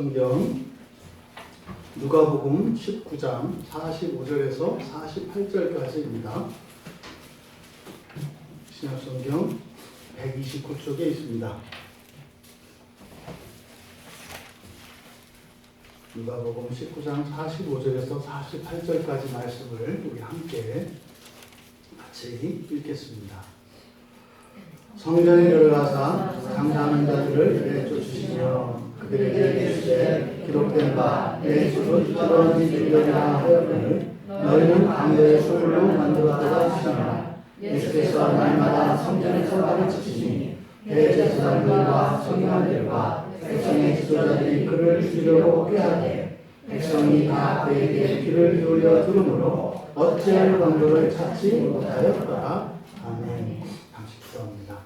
성경 누가복음 19장 45절에서 48절까지입니다. 신약성경 129쪽에 있습니다. 누가복음 19장 45절에서 48절까지 말씀을 우리 함께 같이 읽겠습니다. 성전에 들어가사 장사하는 자들을 내쫓으시며 그들에게 이르시되 기록된 바 내 술은 뜨거운 이들이라 하였거늘 너희는 강도의 술로 만들었다 하시니라. 예수께서 날마다 성전에서 가르치시니 대제사장들과 서기관들과 백성의 지도자들이 그를 죽이려고 꾀하되 백성이 다 그에게 귀를 기울여 들으므로 어찌할 방도를 찾지 못하였더라. 아멘. 잠시 기도합니다.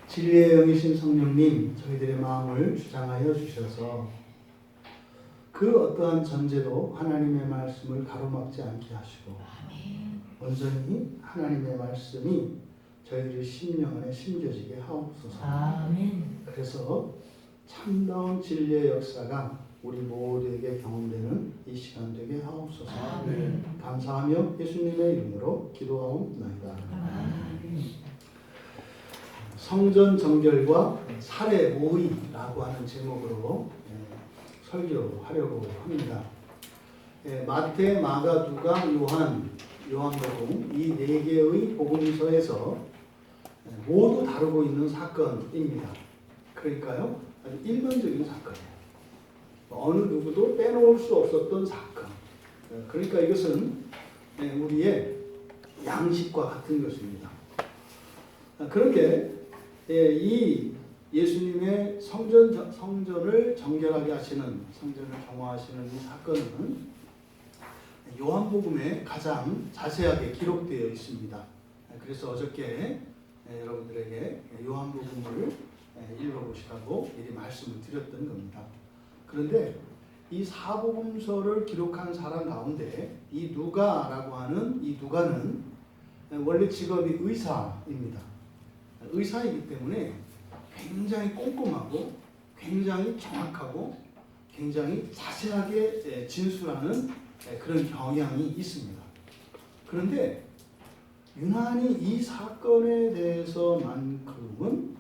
진리의 영이신 성령님, 저희들의 마음을 주장하여 주셔서 그 어떠한 전제도 하나님의 말씀을 가로막지 않게 하시고 온전히 하나님의 말씀이 저희들의 심령 안에 심겨지게 하옵소서. 아멘. 그래서 참다운 진리의 역사가 우리 모두에게 경험되는 이 시간 되게 하옵소서. 아멘. 감사하며 예수님의 이름으로 기도하옵나이다. 아멘. 성전 정결과 살해 모의라고 하는 제목으로 설교하려고 합니다. 마태, 마가, 누가, 요한복음 이 네 개의 복음서에서 모두 다루고 있는 사건입니다. 그러니까요, 아주 일반적인 사건이에요. 어느 누구도 빼놓을 수 없었던 사건. 그러니까 이것은 우리의 양식과 같은 것입니다. 그런데 이 예수님의 성전을 정결하게 하시는, 성전을 정화하시는 이 사건은 요한복음에 가장 자세하게 기록되어 있습니다. 그래서 어저께 여러분들에게 요한복음을 읽어보시라고 미리 말씀을 드렸던 겁니다. 그런데 이 사복음서를 기록한 사람 가운데 이 누가라고 하는 이 누가는 원래 직업이 의사입니다. 의사이기 때문에 굉장히 꼼꼼하고 굉장히 정확하고 굉장히 자세하게 진술하는 그런 경향이 있습니다. 그런데 유난히 이 사건에 대해서만큼은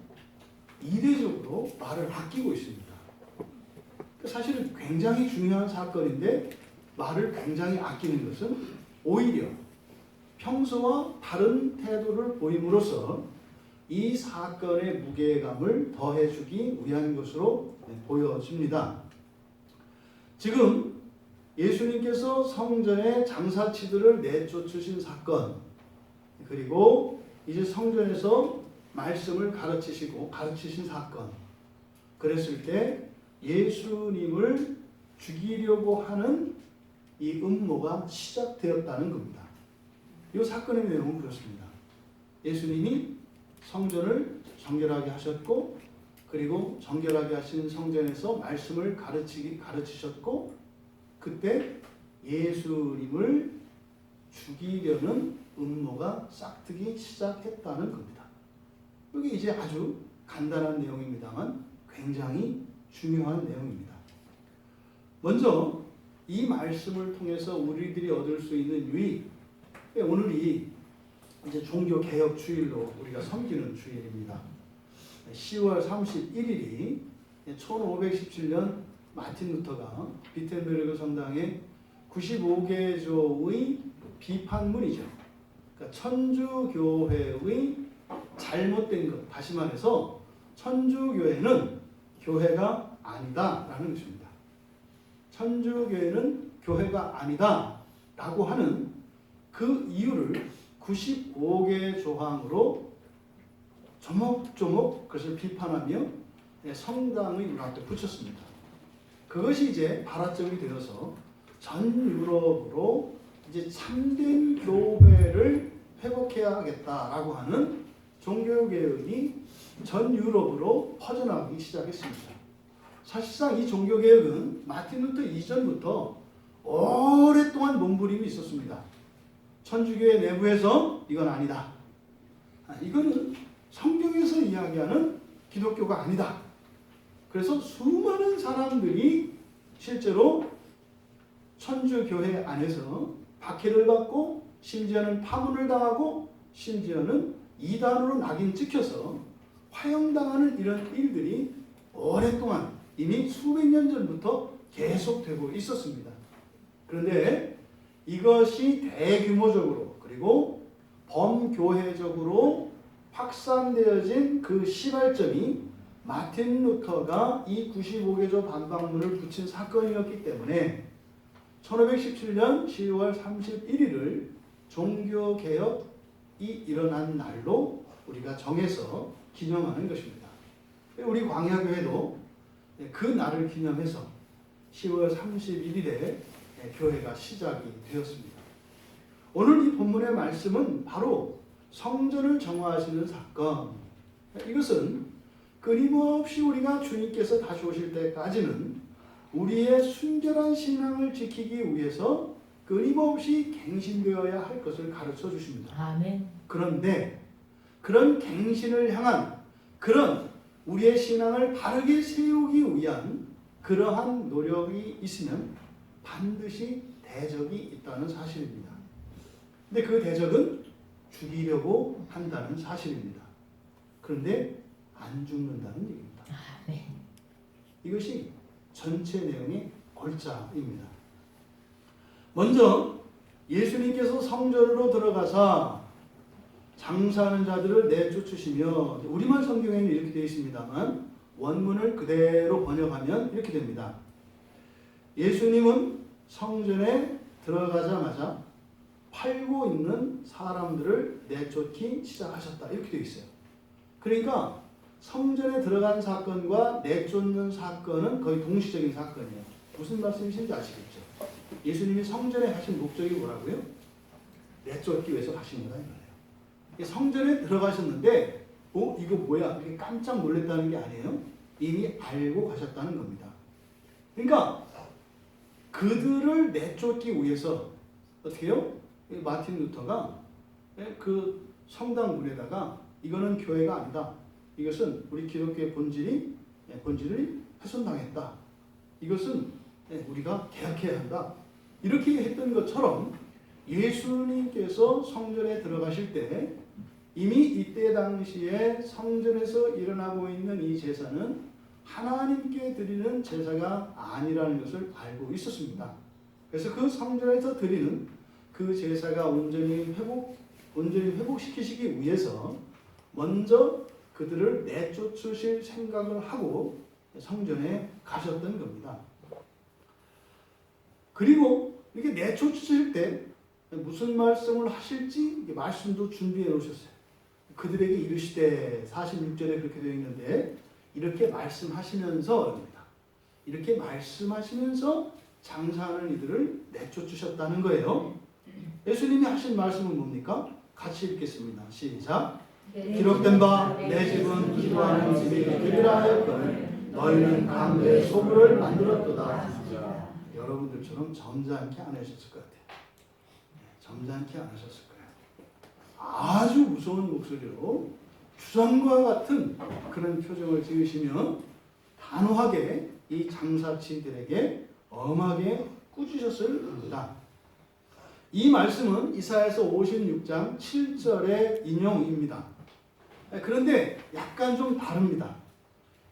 이례적으로 말을 아끼고 있습니다. 사실은 굉장히 중요한 사건인데 말을 굉장히 아끼는 것은 오히려 평소와 다른 태도를 보임으로써 이 사건의 무게감을 더해주기 위한 것으로 보여집니다. 지금 예수님께서 성전의 장사치들을 내쫓으신 사건, 그리고 이제 성전에서 말씀을 가르치신 사건, 그랬을 때 예수님을 죽이려고 하는 이 음모가 시작되었다는 겁니다. 이 사건의 내용은 그렇습니다. 예수님이 성전을 정결하게 하셨고, 그리고 정결하게 하신 성전에서 말씀을 가르치셨고, 그때 예수님을 죽이려는 음모가 싹트기 시작했다는 겁니다. 이게 이제 아주 간단한 내용입니다만 굉장히 중요한 내용입니다. 먼저 이 말씀을 통해서 우리들이 얻을 수 있는 유익, 오늘이 이제 종교개혁 주일로 우리가 섬기는 주일입니다. 10월 31일이 1517년 마틴 루터가 비텐베르그 성당에 95개조의 비판문이죠. 그러니까 천주교회의 잘못된 것, 다시 말해서 천주교회는 교회가 아니다라는 것입니다. 천주교회는 교회가 아니다라고 하는 그 이유를 95개 조항으로 조목조목 그것을 비판하며 성당의 문 앞에 붙였습니다. 그것이 이제 발화점이 되어서 전 유럽으로 이제 참된 교회를 회복해야겠다라고 하는 종교개혁이 전 유럽으로 퍼져나가기 시작했습니다. 사실상 이 종교개혁은 마틴 루터 이전부터 오랫동안 몸부림이 있었습니다. 천주교회 내부에서 이건 아니다. 이거는 성경에서 이야기하는 기독교가 아니다. 그래서 수많은 사람들이 실제로 천주교회 안에서 박해를 받고 심지어는 파문을 당하고 심지어는 이단으로 낙인 찍혀서 화형당하는 이런 일들이 오랫동안 이미 수백 년 전부터 계속되고 있었습니다. 그런데 이것이 대규모적으로 그리고 범교회적으로 확산되어진 그 시발점이 마틴 루터가 이 95개조 반박문을 붙인 사건이었기 때문에 1517년 12월 31일을 종교개혁이 일어난 날로 우리가 정해서 기념하는 것입니다. 우리 광야교회도 그 날을 기념해서 10월 31일에 교회가 시작이 되었습니다. 오늘 이 본문의 말씀은 바로 성전을 정화하시는 사건, 이것은 끊임없이 우리가 주님께서 다시 오실 때까지는 우리의 순결한 신앙을 지키기 위해서 끊임없이 갱신되어야 할 것을 가르쳐 주십니다. 아멘. 그런데 그런 갱신을 향한 그런 우리의 신앙을 바르게 세우기 위한 그러한 노력이 있으면 반드시 대적이 있다는 사실입니다. 근데 그 대적은 죽이려고 한다는 사실입니다. 그런데 안 죽는다는 얘기입니다. 아멘. 이것이 전체 내용의 골자입니다. 먼저 예수님께서 성전으로 들어가서 장사하는 자들을 내쫓으시며, 우리말 성경에는 이렇게 되어 있습니다만 원문을 그대로 번역하면 이렇게 됩니다. 예수님은 성전에 들어가자마자 팔고 있는 사람들을 내쫓기 시작하셨다, 이렇게 되어 있어요. 그러니까 성전에 들어간 사건과 내쫓는 사건은 거의 동시적인 사건이에요. 무슨 말씀이신지 아시겠죠? 예수님이 성전에 가신 목적이 뭐라고요? 내쫓기 위해서 가신 거다 이거예요. 성전에 들어가셨는데 이거 뭐야? 이렇게 깜짝 놀랐다는 게 아니에요. 이미 알고 가셨다는 겁니다. 그러니까 그들을 내쫓기 위해서 어떻게 해요? 마틴 루터가 그 성당 문에다가 이거는 교회가 아니다. 이것은 우리 기독교의 본질을 훼손당했다. 이것은 우리가 개혁해야 한다. 이렇게 했던 것처럼 예수님께서 성전에 들어가실 때 이미 이때 당시에 성전에서 일어나고 있는 이 제사는 하나님께 드리는 제사가 아니라는 것을 알고 있었습니다. 그래서 그 성전에서 드리는 그 제사가 온전히 회복시키시기 위해서 먼저 그들을 내쫓으실 생각을 하고 성전에 가셨던 겁니다. 그리고 이렇게 내쫓으실 때 무슨 말씀을 하실지 말씀도 준비해 놓으셨어요. 그들에게 이르시되, 46절에 그렇게 되어 있는데, 이렇게 말씀하시면서 이렇게 말씀하시면서 장사하는 이들을 내쫓으셨다는 거예요. 예수님이 하신 말씀은 뭡니까? 같이 읽겠습니다. 시작. 기록된 바 내 집은 기도하는 집이 되리라 하였거늘 너희는 강도의 소굴을 만들었도다. 여러분들처럼 점잖게 안 하셨을 것 같아요. 점잖게 안 하셨을 거예요. 아주 무서운 목소리로 주전과 같은 그런 표정을 지으시며 단호하게 이 장사치들에게 엄하게 꾸짖으셨을 겁니다. 이 말씀은 이사야서 56장 7절의 인용입니다. 그런데 약간 좀 다릅니다.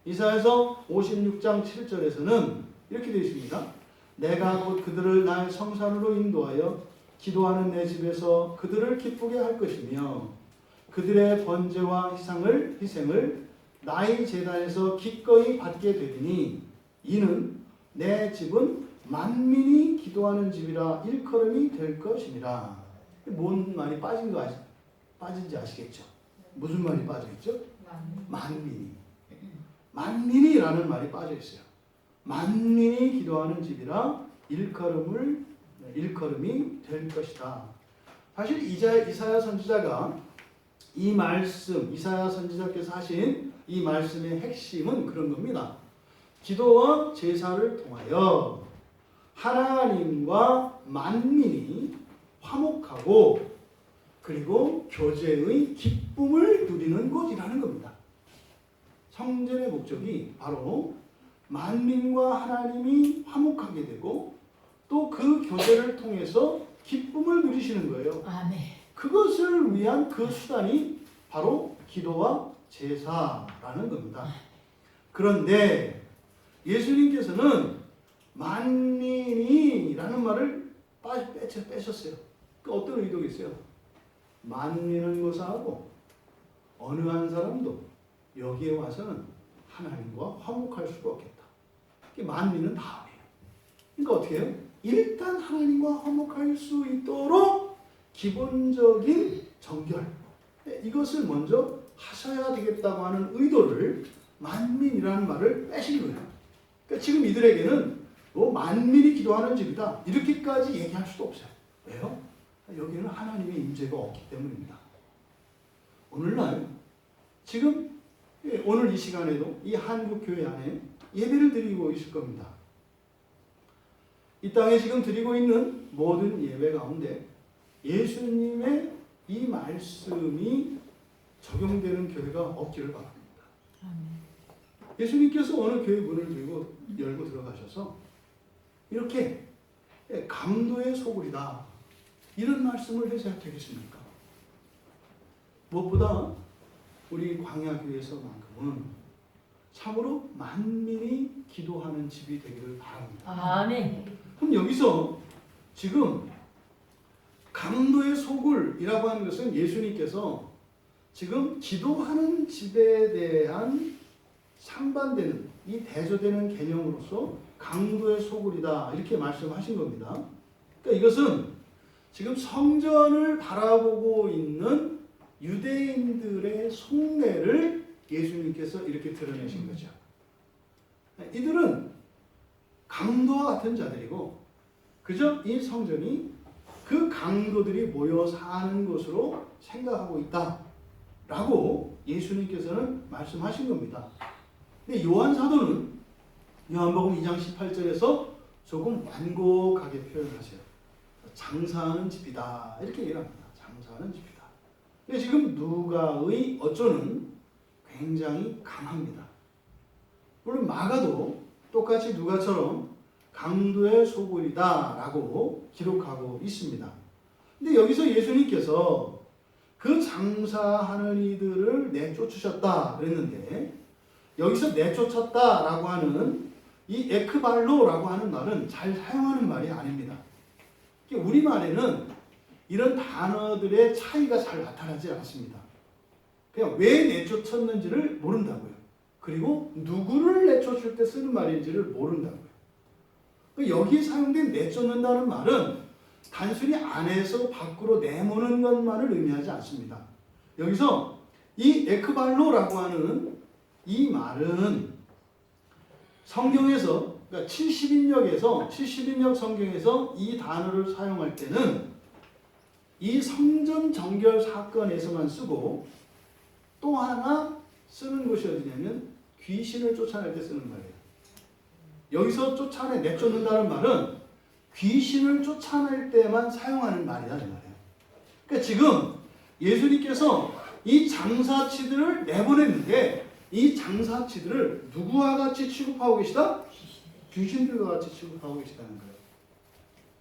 이사야서 56장 7절에서는 이렇게 되어 있습니다. 내가 곧 그들을 나의 성산으로 인도하여 기도하는 내 집에서 그들을 기쁘게 할 것이며 그들의 번제와 희생을 나의 제단에서 기꺼이 받게 되리니 이는 내 집은 만민이 기도하는 집이라 일컬음이 될 것이니라. 뭔 말이 빠진지 아시겠죠? 무슨 말이 빠져있죠? 만민이라는 말이 빠져있어요. 만민이 기도하는 집이라 일컬음이 될 것이다. 사실 이사야 선지자가 이 말씀, 이사야 선지자께서 하신 이 말씀의 핵심은 그런 겁니다. 기도와 제사를 통하여 하나님과 만민이 화목하고 그리고 교제의 기쁨을 누리는 곳이라는 겁니다. 성전의 목적이 바로 만민과 하나님이 화목하게 되고 또 그 교제를 통해서 기쁨을 누리시는 거예요. 아멘. 그것을 위한 그 수단이 바로 기도와 제사라는 겁니다. 그런데 예수님께서는 만민이라는 말을 빼셨어요. 그 어떤 의도가 있어요? 만민은 무사하고 어느 한 사람도 여기에 와서는 하나님과 화목할 수가 없겠다. 만민은 다음이에요. 그러니까 어떻게 해요? 일단 하나님과 화목할 수 있도록 기본적인 정결, 이것을 먼저 하셔야 되겠다고 하는 의도를 만민이라는 말을 빼신 거예요. 그러니까 지금 이들에게는 만민이 기도하는 집이다 이렇게까지 얘기할 수도 없어요. 왜요? 여기는 하나님의 임재가 없기 때문입니다. 오늘날 지금 오늘 이 시간에도 이 한국 교회 안에 예배를 드리고 있을 겁니다. 이 땅에 지금 드리고 있는 모든 예배 가운데 예수님의 이 말씀이 적용되는 교회가 없기를 바랍니다. 예수님께서 어느 교회 문을 열고 들어가셔서 이렇게 강도의 소굴이다 이런 말씀을 해서 되겠습니까? 무엇보다 우리 광야교회에서만큼은 참으로 만민이 기도하는 집이 되기를 바랍니다. 아멘. 그럼 여기서 지금 강도의 소굴이라고 하는 것은 예수님께서 지금 기도하는 집에 대한 상반되는 이 대조되는 개념으로서 강도의 소굴이다 이렇게 말씀하신 겁니다. 그러니까 이것은 지금 성전을 바라보고 있는 유대인들의 속내를 예수님께서 이렇게 드러내신 거죠. 이들은 강도와 같은 자들이고 그저 이 성전이 그 강도들이 모여 사는 곳으로 생각하고 있다라고 예수님께서는 말씀하신 겁니다. 근데 요한 사도는 요한복음 2장 18절에서 조금 완곡하게 표현하세요. 장사하는 집이다 이렇게 얘기를 합니다. 장사하는 집이다. 근데 지금 누가의 어조는 굉장히 강합니다. 물론 마가도 똑같이 누가처럼 강도의 소굴이다 라고 기록하고 있습니다. 근데 여기서 예수님께서 그 장사하는 이들을 내쫓으셨다 그랬는데 여기서 내쫓았다 라고 하는 이 에크발로라고 하는 말은 잘 사용하는 말이 아닙니다. 우리말에는 이런 단어들의 차이가 잘 나타나지 않습니다. 그냥 왜 내쫓았는지를 모른다고요. 그리고 누구를 내쫓을 때 쓰는 말인지를 모른다고요. 여기에 사용된 내쫓는다는 말은 단순히 안에서 밖으로 내모는 것만을 의미하지 않습니다. 여기서 이 에크발로라고 하는 이 말은 성경에서 그러니까 70인역 성경에서 이 단어를 사용할 때는 이 성전 정결 사건에서만 쓰고 또 하나 쓰는 곳이 어디냐면 귀신을 쫓아낼 때 쓰는 말이에요. 여기서 내쫓는다는 말은 귀신을 쫓아낼 때만 사용하는 말이다 이 말이에요. 그러니까 지금 예수님께서 이 장사치들을 내보냈는데 이 장사치들을 누구와 같이 취급하고 계시다? 귀신들과 같이 취급하고 계시다는 거예요.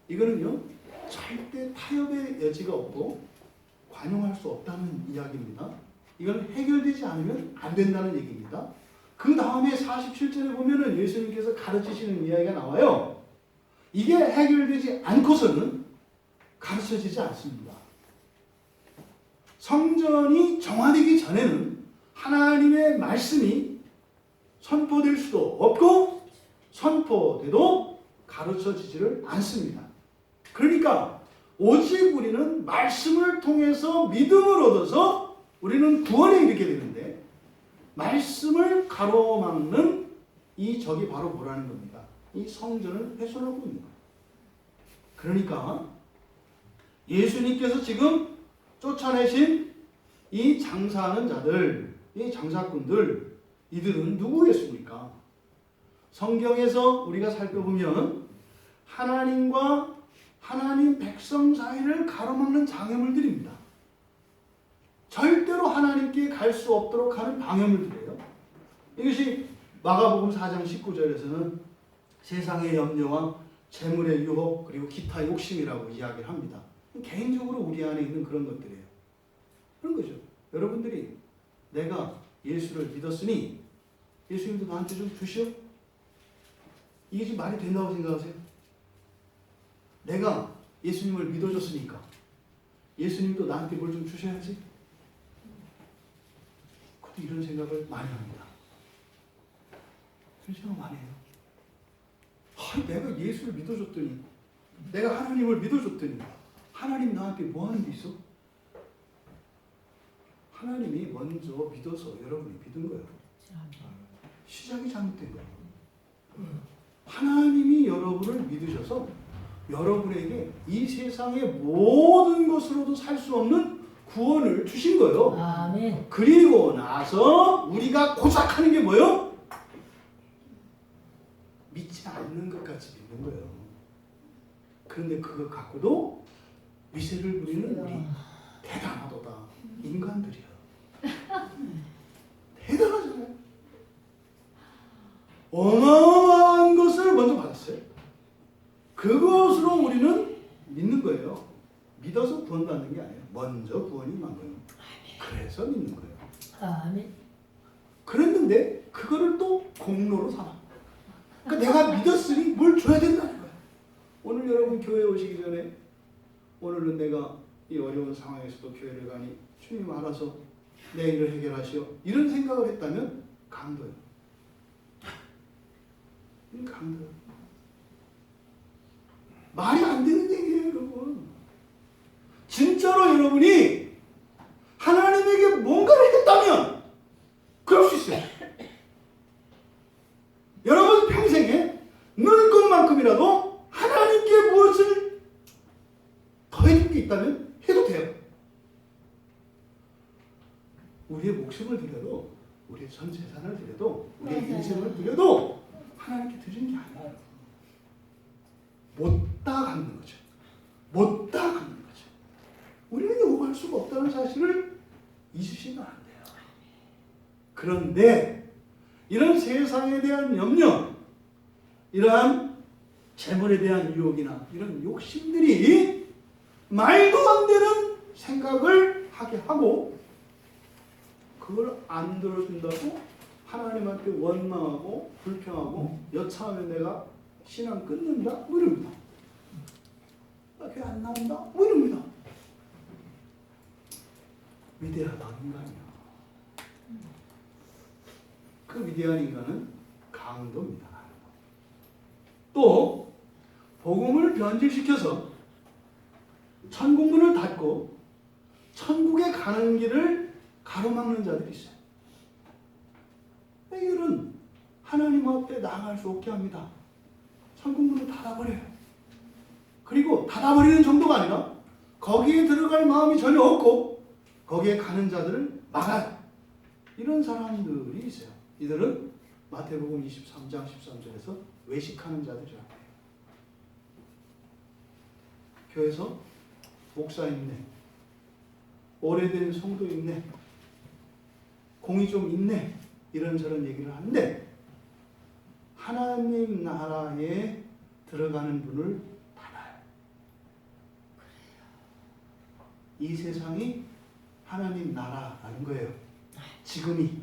이거는요 절대 타협의 여지가 없고 관용할 수 없다는 이야기입니다. 이건 해결되지 않으면 안 된다는 얘기입니다. 그 다음에 47절에 보면은 예수님께서 가르치시는 이야기가 나와요. 이게 해결되지 않고서는 가르쳐지지 않습니다. 성전이 정화되기 전에는 하나님의 말씀이 선포될 수도 없고 선포돼도 가르쳐지지를 않습니다. 그러니까 오직 우리는 말씀을 통해서 믿음을 얻어서 우리는 구원에 이르게 되는데 말씀을 가로막는 이 적이 바로 뭐라는 겁니까? 이 성전을 훼손하고 있는 거예요. 그러니까 예수님께서 지금 쫓아내신 이 장사하는 자들, 이 장사꾼들, 이들은 누구겠습니까? 성경에서 우리가 살펴보면 하나님과 하나님 백성 사이를 가로막는 장애물들입니다. 절대로 하나님께 갈 수 없도록 하는 방해물들이에요. 이것이 마가복음 4장 19절에서는 세상의 염려와 재물의 유혹 그리고 기타 욕심이라고 이야기를 합니다. 개인적으로 우리 안에 있는 그런 것들이에요. 그런 거죠. 여러분들이 내가 예수를 믿었으니 예수님도 나한테 좀 주시오? 이게 지금 말이 된다고 생각하세요? 내가 예수님을 믿어줬으니까 예수님도 나한테 뭘 좀 주셔야지? 그것도 이런 생각을 많이 합니다. 그런 생각 많이 해요. 내가 예수를 믿어줬더니 내가 하나님을 믿어줬더니 하나님 나한테 뭐 하는 게 있어? 하나님이 먼저 믿어서 여러분이 믿은 거예요. 시작이 잘못된 거예요. 하나님이 여러분을 믿으셔서 여러분에게 이 세상의 모든 것으로도 살 수 없는 구원을 주신 거예요. 아멘. 그리고 나서 우리가 고작하는 게 뭐예요? 믿지 않는 것 같이 믿는 거예요. 그런데 그거 갖고도 위세를 부리는 우리 대단하도다. 인간들이야. 대단하잖아요. 어마어마한 것을 먼저 받았어요. 그것으로 우리는 믿는 거예요. 믿어서 구원받는 게 아니에요. 먼저 구원이 임한 거예요. 그래서 믿는 거예요. 아멘. 그랬는데 그거를 또 공로로 삼아. 그러니까 내가 믿었으니 뭘 줘야 된다는 거예요. 오늘 여러분 교회 오시기 전에 오늘은 내가 이 어려운 상황에서도 교회를 가니 주님 알아서 내 일을 해결하시오. 이런 생각을 했다면 강도예요. 강도예요. 말이 안 되는 얘기예요, 여러분. 진짜로 여러분이 하나님에게 뭔가를 했다면 그럴 수 있어요. 여러분 평생에 늘 것만큼이라도 하나님께 무엇을 더 해줄 게 있다면 해도 돼요. 우리의 목숨을 드려도, 우리의 전 재산을 드려도, 우리의 인생을 드려도 하나님께 드리는 게 아니에요. 못다 갚는 거죠. 못다 갚는 거죠. 우리는 요구할 수가 없다는 사실을 잊으시면 안 돼요. 그런데 이런 세상에 대한 염려, 이러한 재물에 대한 유혹이나 이런 욕심들이 말도 안 되는 생각을 하게 하고 그걸 안 들어준다고 하나님한테 원망하고 불평하고 여차하면 내가 신앙 끊는다? 뭐 이럽니다. 나 교회 안 나온다? 뭐 이럽니다. 위대하다 인간이야. 그 위대한 인간은 강도입니다. 또 복음을 변질시켜서 천국문을 닫고 천국에 가는 길을 가로막는 자들이 있어요. 이들은 하나님 앞에 나아갈 수 없게 합니다. 천국문을 닫아버려요. 그리고 닫아버리는 정도가 아니라 거기에 들어갈 마음이 전혀 없고 거기에 가는 자들을 막아요. 이런 사람들이 있어요. 이들은 마태복음 23장 13절에서 외식하는 자들이라고 해요. 교회에서 목사 있네, 오래된 성도 있네, 공이 좀 있네, 이런저런 얘기를 하는데 하나님 나라에 들어가는 문을 닫아요. 이 세상이 하나님 나라라는 거예요. 지금이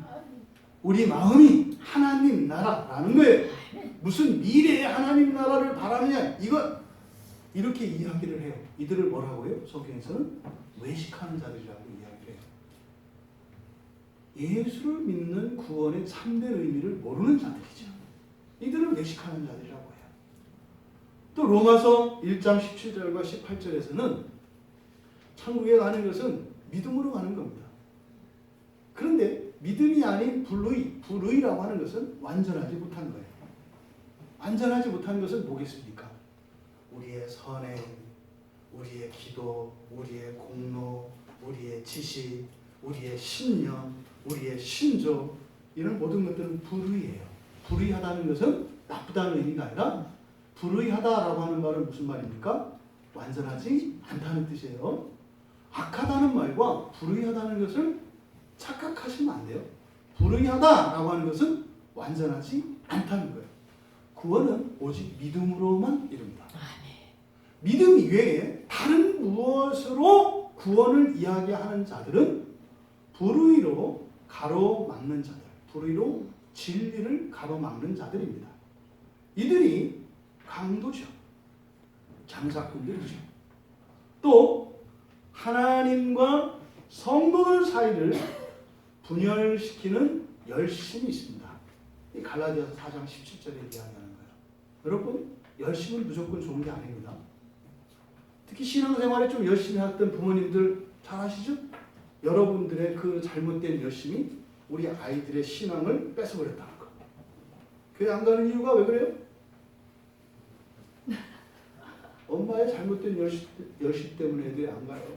우리 마음이 하나님 나라라는 거예요. 무슨 미래의 하나님 나라를 바라느냐, 이거 이렇게 이야기를 해요. 이들을 뭐라고 해요? 성경에서는 외식하는 자들이라고 이야기를 해요. 예수를 믿는 구원의 참된 의미를 모르는 자들이죠. 이들을 외식하는 자들이라고 해요. 또 로마서 1장 17절과 18절에서는 천국에 가는 것은 믿음으로 가는 겁니다. 그런데 믿음이 아닌 불의라고 하는 것은 완전하지 못한 거예요. 완전하지 못한 것은 뭐겠습니까? 우리의 선행, 우리의 기도, 우리의 공로, 우리의 지식, 우리의 신념, 우리의 신조, 이런 모든 것들은 불의예요. 불의하다는 것은 나쁘다는 의미가 아니라 불의하다라고 하는 말은 무슨 말입니까? 완전하지 않다는 뜻이에요. 악하다는 말과 불의하다는 것을 착각하시면 안 돼요. 불의하다라고 하는 것은 완전하지 않다는 거예요. 구원은 오직 믿음으로만 이룹니다. 믿음 이외에 다른 무엇으로 구원을 이야기하는 자들은 불의로 가로막는 자들, 불의로 진리를 가로막는 자들입니다. 이들이 강도죠. 장사꾼들이죠. 또 하나님과 성도들 사이를 분열시키는 열심이 있습니다. 이 갈라디아서 4장 17절에 이야기하는 거예요. 여러분, 열심은 무조건 좋은 게 아닙니다. 특히 신앙생활에 좀 열심히 했던 부모님들 잘 아시죠? 여러분들의 그 잘못된 열심이 우리 아이들의 신앙을 뺏어버렸다는 거. 교회 안 가는 이유가 왜 그래요? 엄마의 잘못된 열심 때문에 애들이 안 가요.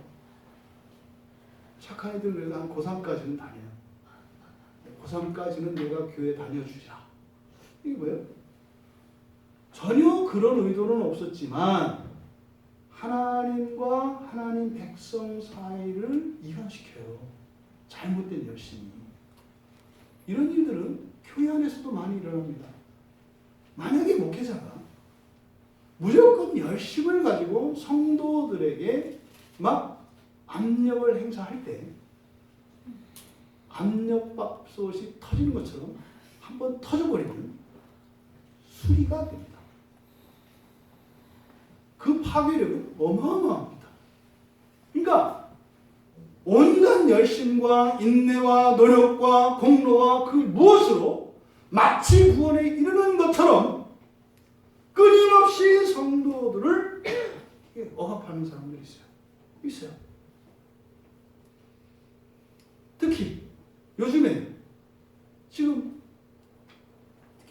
착한 애들 내가 한 고3까지는 다녀요. 고3까지는 내가 교회 다녀주자. 이게 뭐예요? 전혀 그런 의도는 없었지만 하나님과 하나님 백성 사이를 이간시켜요. 잘못된 열심이. 이런 일들은 교회 안에서도 많이 일어납니다. 만약에 목회자가 무조건 열심을 가지고 성도들에게 막 압력을 행사할 때 압력밥솥이 터지는 것처럼 한번 터져버리면 수리가 됩니다. 그 파괴력은 어마어마합니다. 그러니까 온갖 열심과 인내와 노력과 공로와 그 무엇으로 마치 구원에 이르는 것처럼 끊임없이 성도들을 억압하는 사람들이 있어요. 특히 요즘에 지금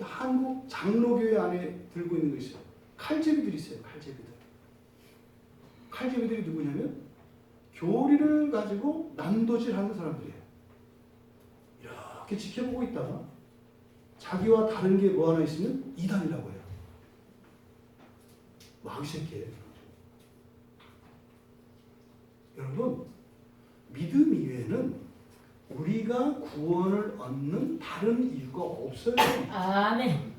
한국 장로교회 안에 들고 있는 거 있어요. 칼제비들이 있어요. 칼제비들이 누구냐면 교리를 가지고 난도질하는 사람들이에요. 이렇게 지켜보고 있다가 자기와 다른 게 뭐 하나 있으면 이단이라고 해요. 마귀새끼예요. 여러분, 믿음 이외에는 우리가 구원을 얻는 다른 이유가 없어요. 아멘.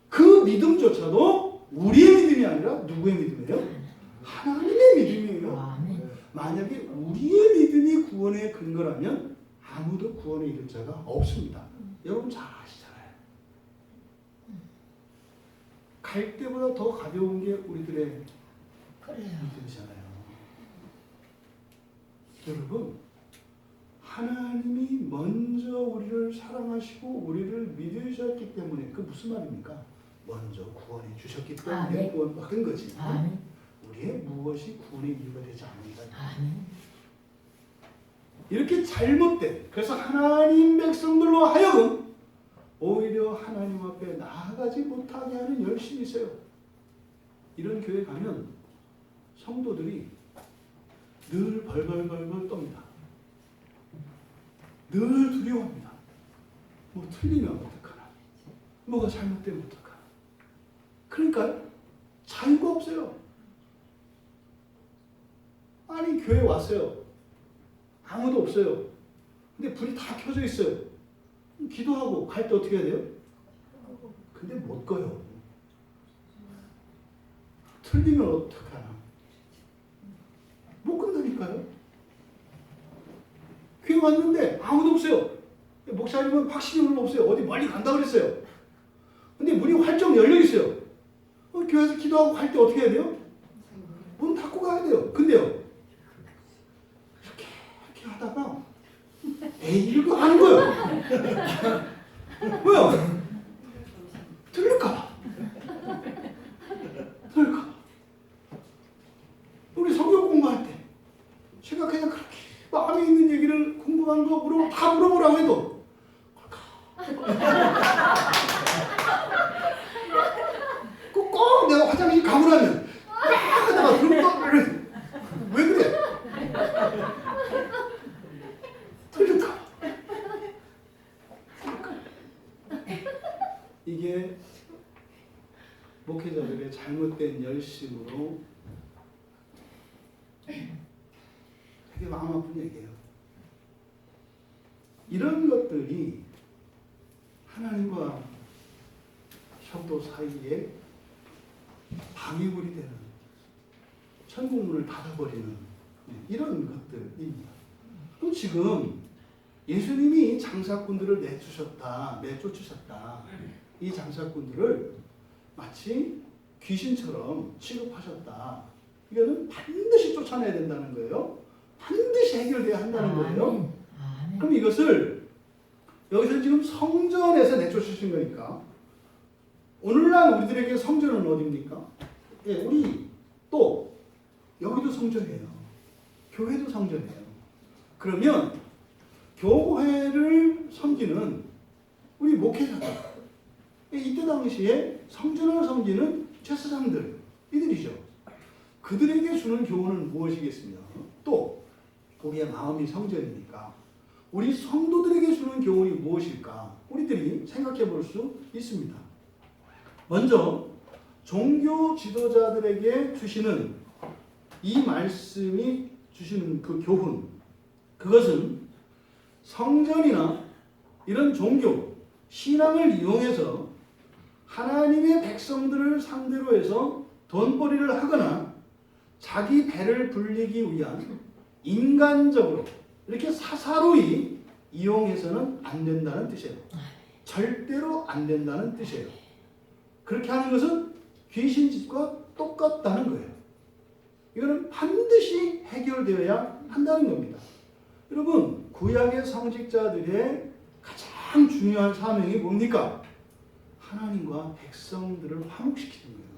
그 믿음조차도 우리의 믿음이 아니라 누구의 믿음이에요? 하나님의 믿음이에요. 아멘. 만약에 우리의 믿음이 구원의 근거라면 아무도 구원에 이를 자가 없습니다. 여러분 잘 아시잖아요. 갈 때보다 더 가벼운 게 우리들의 믿음이잖아요. 여러분, 하나님이 먼저 우리를 사랑하시고 우리를 믿으셨기 때문에, 그 무슨 말입니까? 먼저 구원해 주셨기 때문에 구원받은 거지. 우리의 무엇이 구원의 이유가 되지 않는다. 이렇게 잘못된, 그래서 하나님 백성들로 하여금 오히려 하나님 앞에 나아가지 못하게 하는 열심이 있어요. 이런 교회 가면 성도들이 늘 벌벌벌벌 떱니다. 늘 두려워합니다. 뭐 틀리면 어떡하나? 뭐가 잘못되면 어떡하나? 그러니까 자유가 없어요. 아니, 교회 왔어요. 아무도 없어요. 근데 불이 다 켜져 있어요. 기도하고 갈 때 어떻게 해야 돼요? 근데 못 가요. 틀리면 어떡하나? 못 간다니까요. 교회 왔는데 아무도 없어요. 목사님은 확실히 오늘 없어요. 어디 멀리 간다 그랬어요. 근데 문이 활짝 열려 있어요. 교회에서 기도하고 갈 때 어떻게 해야 돼요? 문 닫고 가야 돼요. 근데요, 이렇게 하다가 에이, 이거 하는 거예요. 왜요? 들릴까? 우리 성경 공부할 때 제가 그냥 그렇게 마음에 있는 얘기를 궁금한 거 다 물어보라고 해도 꼭 내가 화장실 가보라면 하다가 왜 그래? 틀릴까? 이게 목회자들의 잘못된 열심으로 되게 마음 아픈 얘기예요. 이런 것들이 하나님과 성도 사이에 방해물이 되는, 천국문을 닫아버리는 이런 것들입니다. 그럼 지금 예수님이 장사꾼들을 내쫓으셨다. 이 장사꾼들을 마치 귀신처럼 취급하셨다. 이거는 반드시 쫓아내야 된다는 거예요. 반드시 해결돼야 한다는 거예요. 그럼 이것을 여기서 지금 성전에서 내쫓으신 거니까 오늘날 우리들에게 성전은 어디입니까? 예, 우리 또 여기도 성전이에요. 교회도 성전이에요. 그러면 교회를 섬기는 우리 목회자들, 이때 당시에 성전을 섬기는 제사장들, 이들이죠. 그들에게 주는 교훈은 무엇이겠습니까? 또 우리의 마음이 성전이니까 우리 성도들에게 주는 교훈이 무엇일까? 우리들이 생각해 볼 수 있습니다. 먼저 종교 지도자들에게 주시는 이 말씀이 주시는 그 교훈, 그것은 성전이나 이런 종교, 신앙을 이용해서 하나님의 백성들을 상대로 해서 돈벌이를 하거나 자기 배를 불리기 위한 인간적으로 이렇게 사사로이 이용해서는 안 된다는 뜻이에요. 절대로 안 된다는 뜻이에요. 그렇게 하는 것은 귀신짓과 똑같다는 거예요. 이거는 반드시 해결되어야 한다는 겁니다. 여러분, 구약의 성직자들의 가장 중요한 사명이 뭡니까? 하나님과 백성들을 화목시키는 거예요.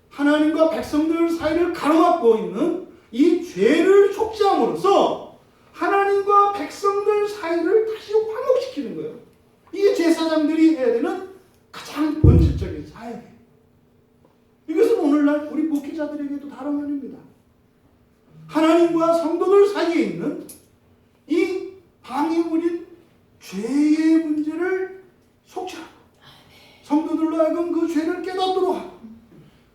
하나님과 백성들 사이를 가로막고 있는 이 죄를 속죄함으로써 하나님과 백성들 사이를 다시 화목시키는 거예요. 이게 제사장들이 해야 되는 가장 본질적인 사역이에요. 이것은 오늘날 우리 목회자들에게도 다른 말입니다. 하나님과 성도들 사이에 있는 이 방해물인 죄의 문제를 속죄하고 성도들로 하여금 그 죄를 깨닫도록 하고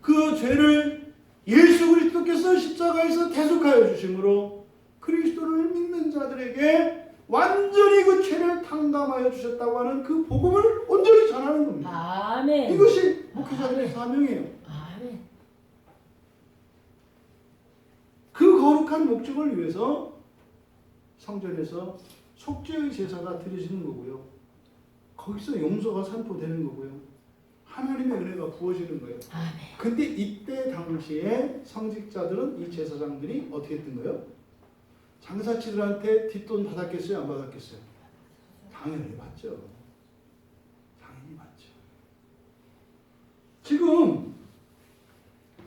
그 죄를 예수 그리스도께서 십자가에서 대속하여 주심으로 그리스도를 믿는 자들에게 완전히 그 죄를 탕감하여 주셨다고 하는 그 복음을 온전히 전하는 겁니다. 아멘. 이것이 목회자들의 사명이에요. 아멘. 그 거룩한 목적을 위해서 성전에서 속죄의 제사가 드려지는 거고요. 거기서 용서가 선포되는 거고요. 하나님의 은혜가 부어지는 거예요. 아멘. 근데 이때 당시에 성직자들은 이 제사장들이 어떻게 했던 거예요? 장사치들한테 뒷돈 받았겠어요? 안 받았겠어요? 당연히 받죠. 당연히 받죠. 지금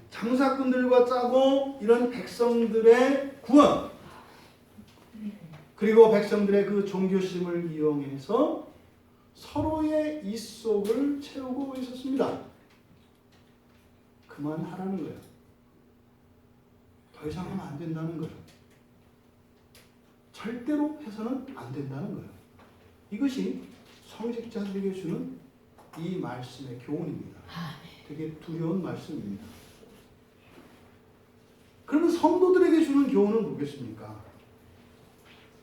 장사꾼들과 짜고 이런 백성들의 구원 그리고 백성들의 그 종교심을 이용해서 서로의 입속을 채우고 있었습니다. 그만하라는 거예요. 더 이상 하면 안 된다는 거예요. 절대로 해서는 안 된다는 거예요. 이것이 성직자들에게 주는 이 말씀의 교훈입니다. 되게 두려운 말씀입니다. 그러면 성도들에게 주는 교훈은 뭐겠습니까?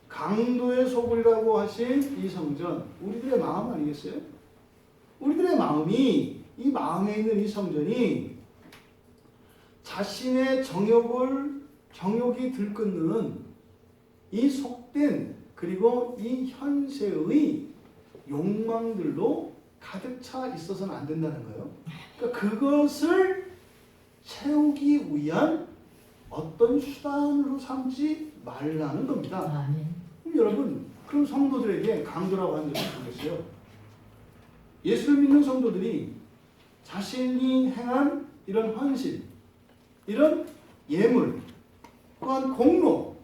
강도의 소굴이라고 하신 이 성전, 우리들의 마음 아니겠어요? 우리들의 마음이, 이 마음에 있는 이 성전이 자신의 정욕이 들끓는 이 속된 그리고 이 현세의 욕망들로 가득 차 있어서는 안 된다는 거예요. 그러니까 그것을 채우기 위한 어떤 수단으로 삼지 말라는 겁니다. 그럼 여러분, 그럼 성도들에게 강도라고 하는 것이 뭐겠어요? 예수를 믿는 성도들이 자신이 행한 이런 헌신, 이런 예물, 또한 공로,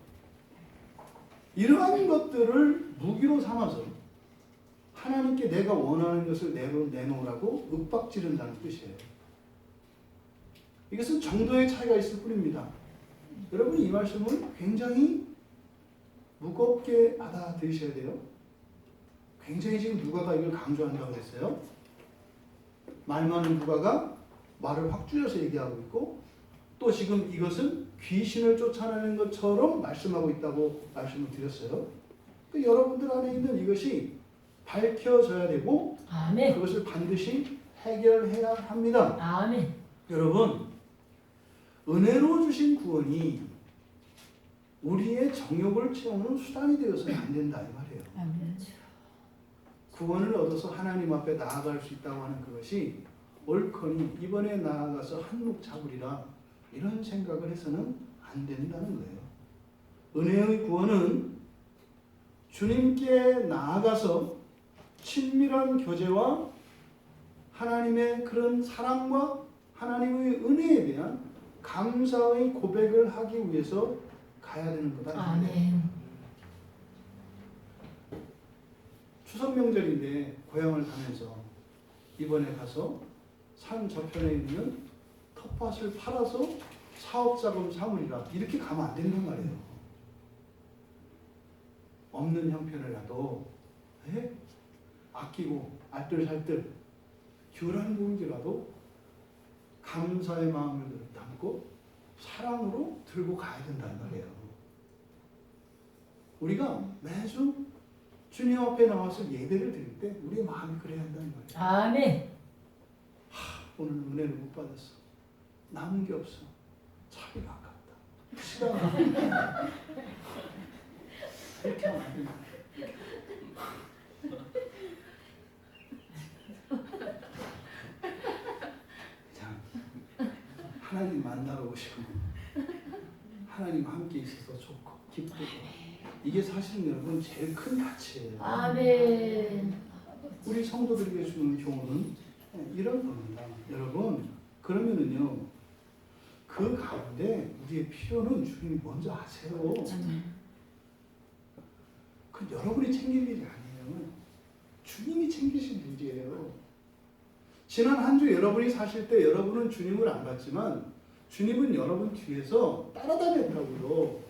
이러한 것들을 무기로 삼아서 하나님께 내가 원하는 것을 내놓으라고 윽박지른다는 뜻이에요. 이것은 정도의 차이가 있을 뿐입니다. 여러분, 이 말씀을 굉장히 무겁게 받아들이셔야 돼요. 굉장히 지금 누가가 이걸 강조한다고 했어요. 말 많은 누가가 말을 확 줄여서 얘기하고 있고, 또 지금 이것은 귀신을 쫓아내는 것처럼 말씀하고 있다고 말씀을 드렸어요. 여러분들 안에 있는 이것이 밝혀져야 되고 아멘. 그것을 반드시 해결해야 합니다. 아멘. 여러분, 은혜로 주신 구원이 우리의 정욕을 채우는 수단이 되어서는 안 된다 이 말이에요. 아멘. 구원을 얻어서 하나님 앞에 나아갈 수 있다고 하는 그것이 옳거니 이번에 나아가서 한몫 잡으리라 이런 생각을 해서는 안 된다는 거예요. 은혜의 구원은 주님께 나아가서 친밀한 교제와 하나님의 그런 사랑과 하나님의 은혜에 대한 감사의 고백을 하기 위해서 가야 되는 거다. 아멘. 추석 명절인데 고향을 가면서 이번에 가서 산 저편에 있는 텃밭을 팔아서 사업자금 삼으리라 이렇게 가면 안 된단 말이에요. 없는 형편이라도 아끼고 알뜰살뜰 귤한 공기라도 감사의 마음을 담고 사랑으로 들고 가야 된단 말이에요. 우리가 매주 주님 앞에 나와서 예배를 드릴 때 우리의 마음이 그래야 한다는 말이에요. 아멘. 오늘 은혜를 못 받았어. 남은 게 없어. 차비가 아깝다. 시간 아깝다. 이렇게 하면 안 된다. 자, 하나님 만나러 오시고 하나님과 함께 있어서 좋고 기쁘고 이게 사실은 여러분 제일 큰 가치예요. 아멘. 우리 성도들에게 주는 교훈은 이런 겁니다. 여러분, 그러면은요, 그 가운데 우리의 필요는 주님이 먼저 아세요. 그 여러분이 챙길 일이 아니에요. 주님이 챙기신 일이에요. 지난 한 주 여러분이 사실 때 여러분은 주님을 안 봤지만 주님은 여러분 뒤에서 따라다녔다고요.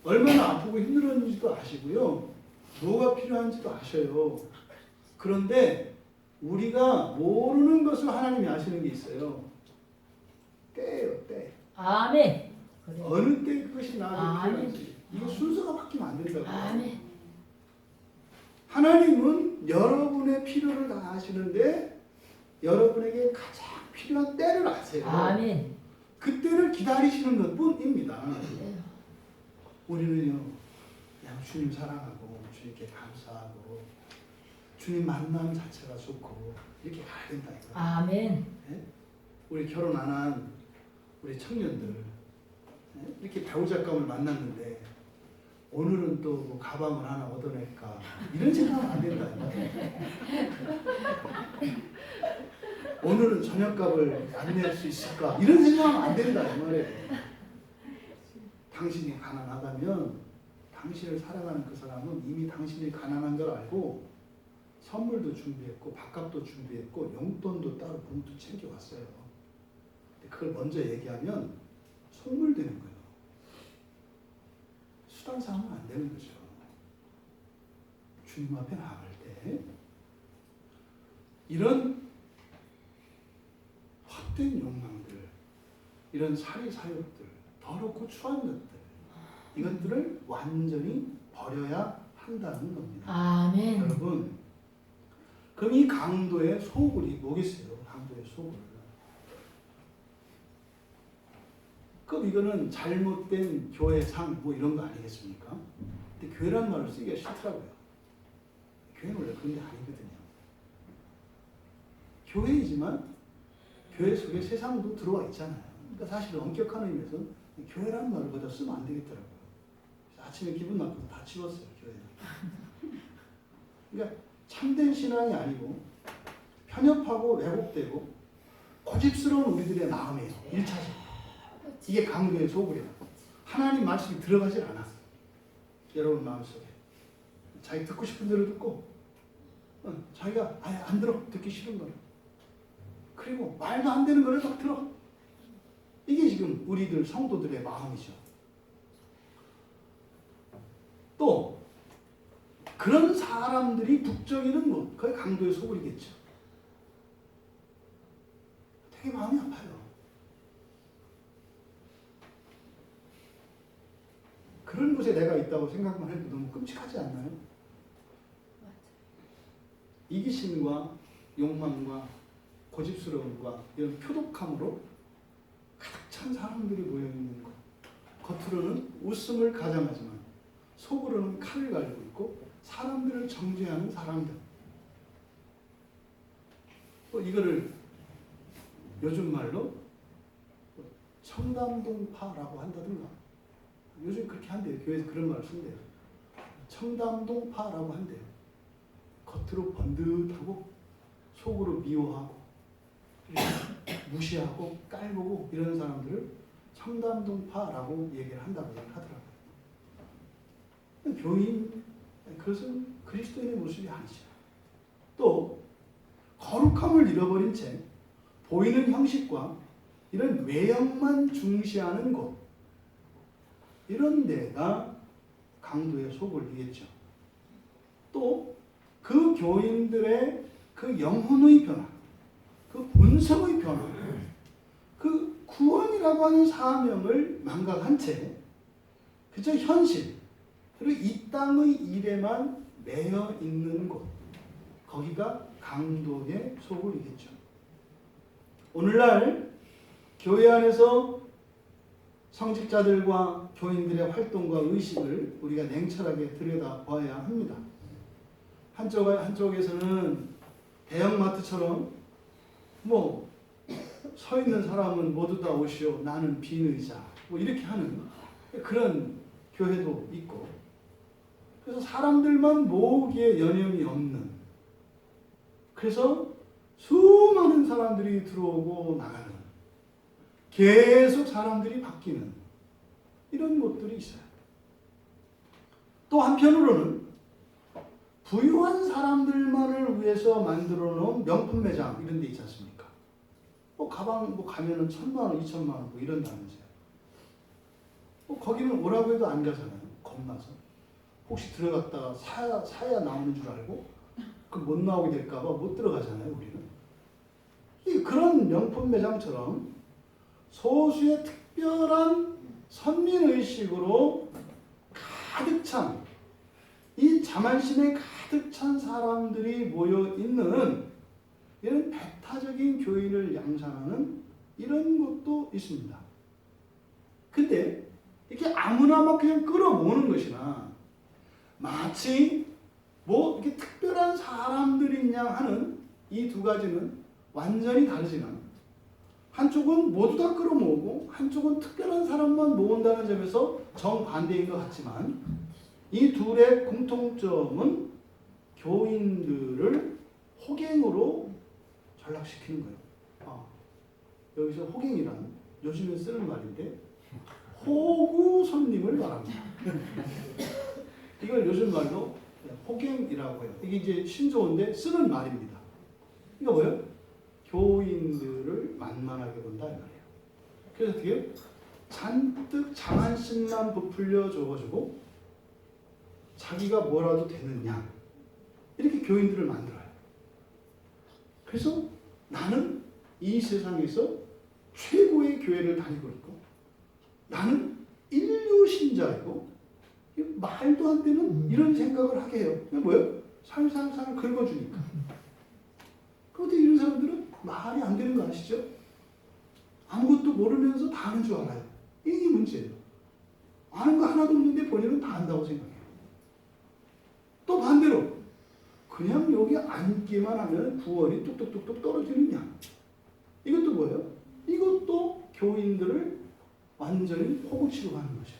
얼마나 아프고 힘들었는지도 아시고요. 뭐가 필요한지도 아셔요. 그런데 우리가 모르는 것을 하나님이 아시는 게 있어요. 때예요, 때. 아멘. 어느 때 그것이 나에게 아멘. 필요한지. 이게 순서가 바뀌면 안 된다고요. 아멘. 하나님은 여러분의 필요를 다 아시는데 여러분에게 가장 필요한 때를 아세요. 아멘. 그 때를 기다리시는 것뿐입니다. 우리는요, 그냥 주님 사랑하고 주님께 감사하고 주님 만남 자체가 좋고 이렇게 가야 된다 이거예요. 아멘. 네? 우리 결혼 안 한 우리 청년들 네? 이렇게 배우자감을 만났는데 오늘은 또 뭐 가방을 하나 얻어낼까 이런 생각하면 안 된다 이거예요. 오늘은 저녁값을 안 낼 수 있을까 이런 생각하면 안 된다 이 말이에요. 당신이 가난하다면 당신을 사랑하는 그 사람은 이미 당신이 가난한 걸 알고 선물도 준비했고 밥값도 준비했고 용돈도 따로 봉투 챙겨왔어요. 근데 그걸 먼저 얘기하면 속물되는 거예요. 수단 삼으면 안 되는 거죠. 주님 앞에 나갈 때 이런 헛된 욕망들, 이런 사리사욕들, 더럽고 추한 것들 이것들을 완전히 버려야 한다는 겁니다. 아멘. 여러분, 그럼 이 강도의 소굴이 뭐겠어요? 강도의 소굴. 그럼 이거는 잘못된 교회상 뭐 이런 거 아니겠습니까? 근데 교회란 말을 쓰기가 싫더라고요. 교회는 원래 그런 게 아니거든요. 교회이지만 교회 속에 세상도 들어와 있잖아요. 그러니까 사실 엄격한 의미에서는 교회라는 말을 거기다 쓰면 안 되겠더라고요. 아침에 기분 나빠서 다 지웠어요, 교회는. 그러니까 참된 신앙이 아니고 편협하고 왜곡되고 고집스러운 우리들의 마음이에요. 1차적. 이게 강도의 소굴이에요. 하나님 말씀이 들어가질 않았어요. 여러분 마음속에. 자기 듣고 싶은 대로 듣고 자기가 아예 안 들어. 듣기 싫은 거를. 그리고 말도 안 되는 거를 막 들어. 이게 지금 우리들 성도들의 마음이죠. 또 그런 사람들이 북적이는 곳, 그게 강도의 소굴이겠죠. 되게 마음이 아파요. 그런 곳에 내가 있다고 생각만 해도 너무 끔찍하지 않나요? 이기심과 욕망과 고집스러움과 이런 표독함으로 가득 찬 사람들이 모여있는 것. 겉으로는 웃음을 가장하지만 속으로는 칼을 가지고 있고 사람들을 정죄하는 사람들. 또 이거를 요즘 말로 청담동파라고 한다든가. 요즘 그렇게 한대요. 교회에서 그런 말을 쓴대요. 청담동파라고 한대요. 겉으로 번듯하고 속으로 미워하고 무시하고 깔보고 이런 사람들을 청담동파라고 얘기를 한다고 하더라고요. 교인, 그것은 그리스도인의 모습이 아니죠. 또 거룩함을 잃어버린 채 보이는 형식과 이런 외형만 중시하는 곳, 이런 데가 강도의 속을 이겠죠. 또 그 교인들의 그 영혼의 변화, 그 본성의 변화, 그 구원이라고 하는 사명을 망각한 채 그저 현실, 그리고 이 땅의 일에만 매여 있는 곳, 거기가 강도의 속을 이겠죠. 오늘날 교회 안에서 성직자들과 교인들의 활동과 의식을 우리가 냉철하게 들여다봐야 합니다. 한쪽에서는 대형마트처럼 서 있는 사람은 모두 다 오시오, 나는 빈 의자, 이렇게 하는 그런 교회도 있고, 그래서 사람들만 모으기에 여념이 없는, 그래서 수많은 사람들이 들어오고 나가는, 계속 사람들이 바뀌는 이런 곳들이 있어요. 또 한편으로는 부유한 사람들만을 위해서 만들어 놓은 명품 매장 이런 데 있지 않습니까? 가방 가면은 1,000만 원, 2,000만 원 이런다면서요. 거기는 오라고 해도 안 가잖아요. 겁나서. 혹시 들어갔다가 사야 나오는 줄 알고 못 나오게 될까 봐 못 들어가잖아요, 우리는. 그런 명품 매장처럼 소수의 특별한 선민의식으로 가득 찬, 이 자만심에 가득 찬 사람들이 모여있는 이런 배타적인 교인을 양산하는 이런 것도 있습니다. 근데 이렇게 아무나 막 그냥 끌어모으는 것이나 마치 이렇게 특별한 사람들이냐 하는 이 두 가지는 완전히 다르지만, 한쪽은 모두 다 끌어모으고 한쪽은 특별한 사람만 모은다는 점에서 정반대인 것 같지만, 이 둘의 공통점은 교인들을 호갱으로 전락시키는 거예요. 여기서 호갱이란 요즘에 쓰는 말인데 호구 손님을 말합니다. 이걸 요즘 말로 호갱이라고 해요. 이게 이제 신조어인데 쓰는 말입니다. 이거 뭐예요? 교인들을 만만하게 본다 이 말이에요. 그래서 어떻게 잔뜩 자만심만 부풀려 줘가지고 자기가 뭐라도 되느냐 이렇게 교인들을 만들어요. 그래서 나는 이 세상에서 최고의 교회를 다니고 있고, 나는 인류 신자이고, 말도 안 되는 이런 생각을 하게 해요. 그게 뭐예요? 살살살 긁어주니까. 그런데 이런 사람들은 말이 안 되는 거 아시죠? 아무것도 모르면서 다 아는 줄 알아요. 이게 문제예요. 아는 거 하나도 없는데 본인은 다 안다고 생각해요. 또 반대로 그냥 여기 앉기만 하면 구원이 뚝뚝뚝뚝 떨어지느냐. 이것도 뭐예요? 이것도 교인들을 완전히 호구치고 가는 거죠.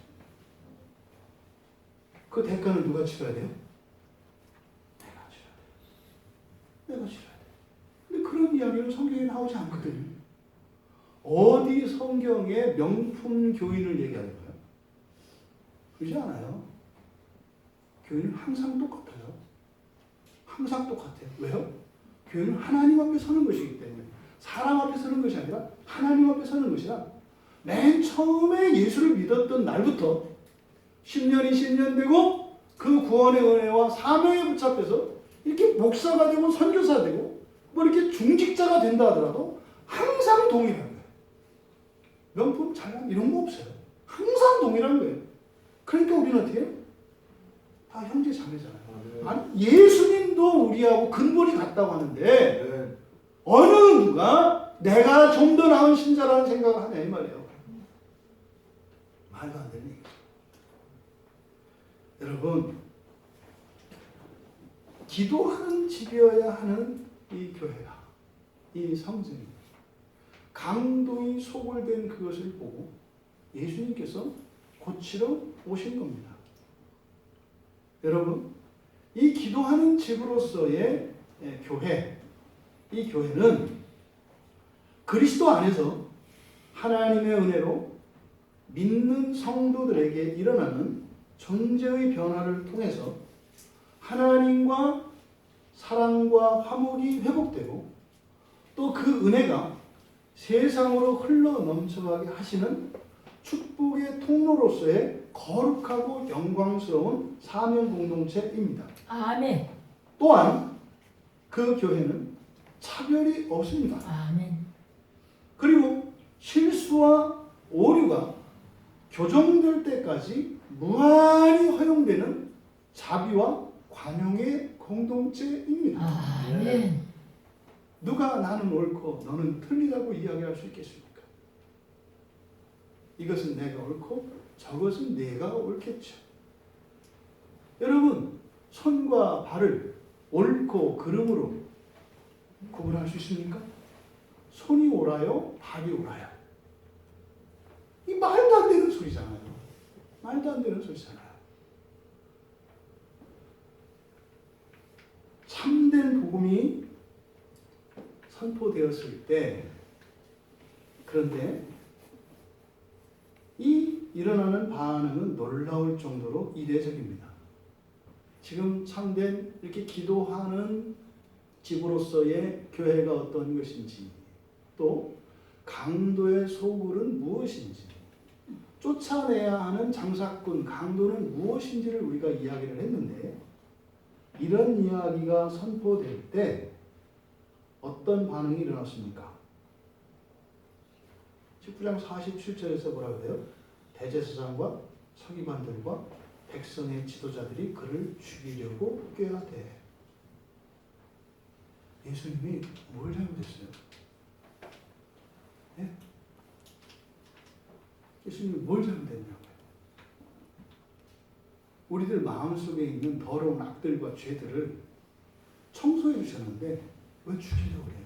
그 대가는 누가 치러야 돼요? 내가 치러야 돼요. 내가 치러야 돼요. 근데 그런 이야기는 성경에 나오지 않거든요. 어디 성경에 명품 교인을 얘기하는 거예요? 그러지 않아요. 교인은 항상 똑같아요. 항상 똑같아요. 왜요? 교인은 하나님 앞에 서는 것이기 때문에. 사람 앞에 서는 것이 아니라 하나님 앞에 서는 것이라, 맨 처음에 예수를 믿었던 날부터 10년이 10년 되고 그 구원의 은혜와 사명에 붙잡혀서 이렇게 목사가 되고 선교사 되고 이렇게 중직자가 된다 하더라도 항상 동일한 거예요. 명품, 잘난 이런 거 없어요. 항상 동일한 거예요. 그러니까 우리는 어떻게 해요? 다 형제 자매잖아요. 네. 아니 예수님도 우리하고 근본이 같다고 하는데 네. 어느 누가 내가 좀 더 나은 신자라는 생각을 하냐 이 말이에요. 말도 안 되는 얘기죠. 여러분 기도하는 집이어야 하는 이 교회가 이 성전이 강도의 소홀된 그것을 보고 예수님께서 고치러 오신 겁니다. 여러분 이 기도하는 집으로서의 교회, 이 교회는 그리스도 안에서 하나님의 은혜로 믿는 성도들에게 일어나는 존재의 변화를 통해서 하나님과 사랑과 화목이 회복되고 또 그 은혜가 세상으로 흘러 넘쳐가게 하시는 축복의 통로로서의 거룩하고 영광스러운 사명 공동체입니다. 아멘. 또한 그 교회는 차별이 없습니다. 아멘. 그리고 실수와 오류가 교정될 때까지 무한히 허용되는 자비와 관용의 공동체입니다. 아멘. 누가 나는 옳고 너는 틀리다고 이야기할 수 있겠습니까? 이것은 내가 옳고 저것은 내가 옳겠죠. 여러분 손과 발을 옳고 그름으로 구분할 수 있습니까? 손이 옳아요? 발이 옳아요? 이 말도 안 되는 소리잖아요. 말도 안 되는 소리잖아요. 참된 복음이 선포되었을 때 그런데 이 일어나는 반응은 놀라울 정도로 이례적입니다. 지금 참된 이렇게 기도하는 집으로서의 교회가 어떤 것인지 또 강도의 소굴은 무엇인지 쫓아내야 하는 장사꾼 강도는 무엇인지를 우리가 이야기를 했는데 이런 이야기가 선포될 때 어떤 반응이 일어났습니까? 19장 47절에서 뭐라고 해요? 대제사장과 서기관들과 백성의 지도자들이 그를 죽이려고 꾀하되 예수님이 뭘 잘못했어요? 네? 예수님이 뭘 잘못했냐고요? 우리들 마음속에 있는 더러운 악들과 죄들을 청소해 주셨는데 왜 죽이려고 해요?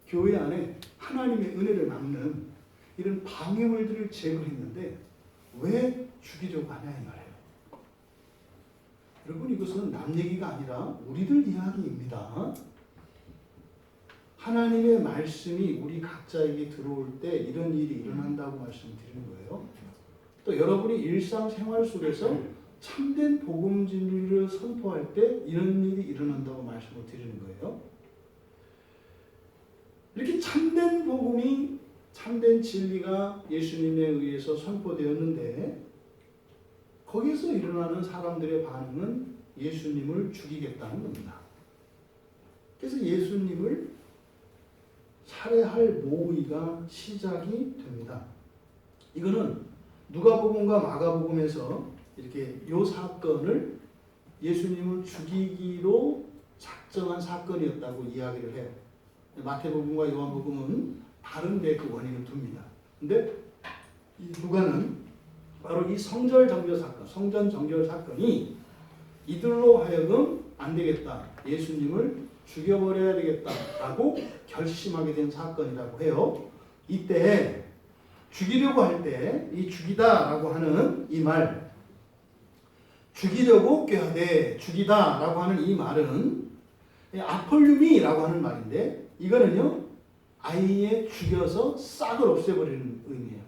교회 안에 하나님의 은혜를 막는 이런 방해물들을 제거했는데 왜 죽이려고 하냐 이 말이에요. 여러분 이것은 남 얘기가 아니라 우리들 이야기입니다. 하나님의 말씀이 우리 각자에게 들어올 때 이런 일이 일어난다고 말씀드리는 거예요. 또 여러분이 일상생활 속에서 참된 복음 진리를 선포할 때 이런 일이 일어난다고 말씀을 드리는 거예요. 이렇게 참된 복음이 참된 진리가 예수님에 의해서 선포되었는데 거기서 일어나는 사람들의 반응은 예수님을 죽이겠다는 겁니다. 그래서 예수님을 살해할 모의가 시작이 됩니다. 이거는 누가복음과 마가복음에서 이렇게 요 사건을 예수님을 죽이기로 작정한 사건이었다고 이야기를 해요. 마태복음과 요한복음은 다른데 그 원인을 둡니다. 근데 이 누가는 바로 이 성전 정결 사건이 이들로 하여금 안 되겠다. 예수님을 죽여버려야 되겠다라고 결심하게 된 사건이라고 해요. 이때 죽이려고 할 때 이 죽이다라고 하는 이 말, 죽이려고 꾀하되 죽이다라고 하는 이 말은 아폴륨이라고 하는 말인데 이거는요 아예 죽여서 싹을 없애버리는 의미예요.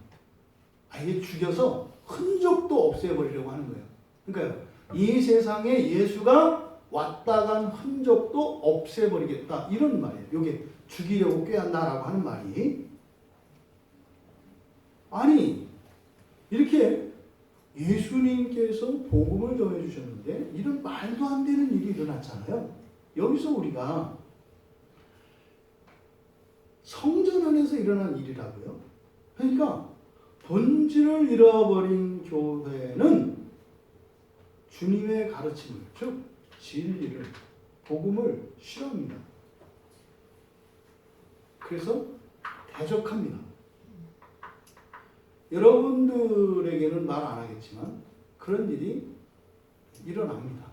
아예 죽여서 흔적도 없애버리려고 하는 거예요. 그러니까 이 세상에 예수가 왔다 간 흔적도 없애버리겠다 이런 말이에요. 이게 죽이려고 꾀한다라고 하는 말이 아니 이렇게 예수님께서 복음을 전해주셨는데 이런 말도 안 되는 일이 일어났잖아요. 여기서 우리가 성전 안에서 일어난 일이라고요. 그러니까 본질을 잃어버린 교회는 주님의 가르침을, 즉 진리를, 복음을 싫어합니다. 그래서 대적합니다. 여러분들에게는 말 안 하겠지만 그런 일이 일어납니다.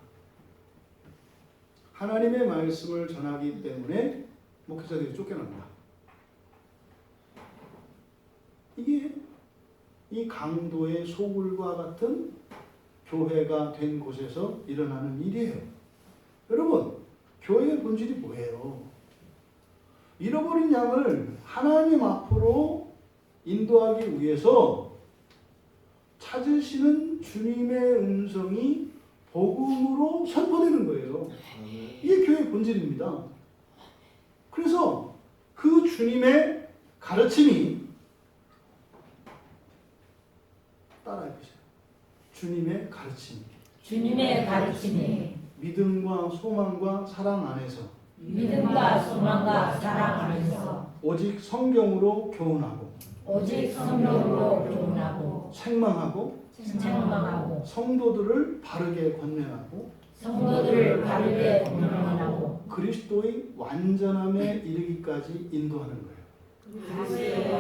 하나님의 말씀을 전하기 때문에 목회자들이 쫓겨납니다. 이게 이 강도의 소굴과 같은 교회가 된 곳에서 일어나는 일이에요. 여러분, 교회의 본질이 뭐예요? 잃어버린 양을 하나님 앞으로 인도하기 위해서 찾으시는 주님의 음성이 복음으로 선포되는 거예요. 이게 교회의 본질입니다. 그래서 그 주님의 가르침이 따라해보세요. 주님의 가르침. 주님의 가르침이 믿음과 소망과 사랑 안에서 믿음과 소망과 사랑 안에서 오직 성경으로 교훈하고 오직 성령으로 교훈하고 책망하고 책망하고 성도들을 바르게 권면하고 성도들을 바르게 권면하고 그리스도의 완전함에 이르기까지 인도하는 거예요.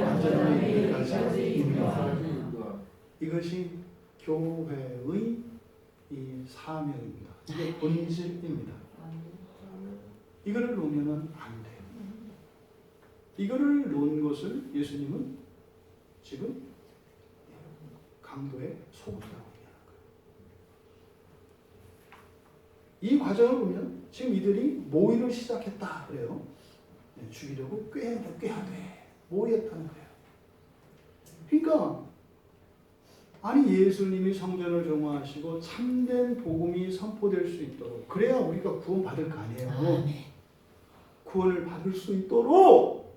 완전함에 이르기까지 인도하는 이것이 교회의 이 사명입니다. 이게 본질입니다. 이거를 놓으면 안 돼요. 이거를 놓은 것을 예수님은 지금 강도의 소굴이라고 얘기하는 거예요. 이 과정을 보면 지금 이들이 모의를 시작했다 그래요. 죽이려고 꾀야 돼. 모의했다는 거예요. 그러니까 아니 예수님이 성전을 정화하시고 참된 복음이 선포될 수 있도록 그래야 우리가 구원받을 거 아니에요. 구원을 받을 수 있도록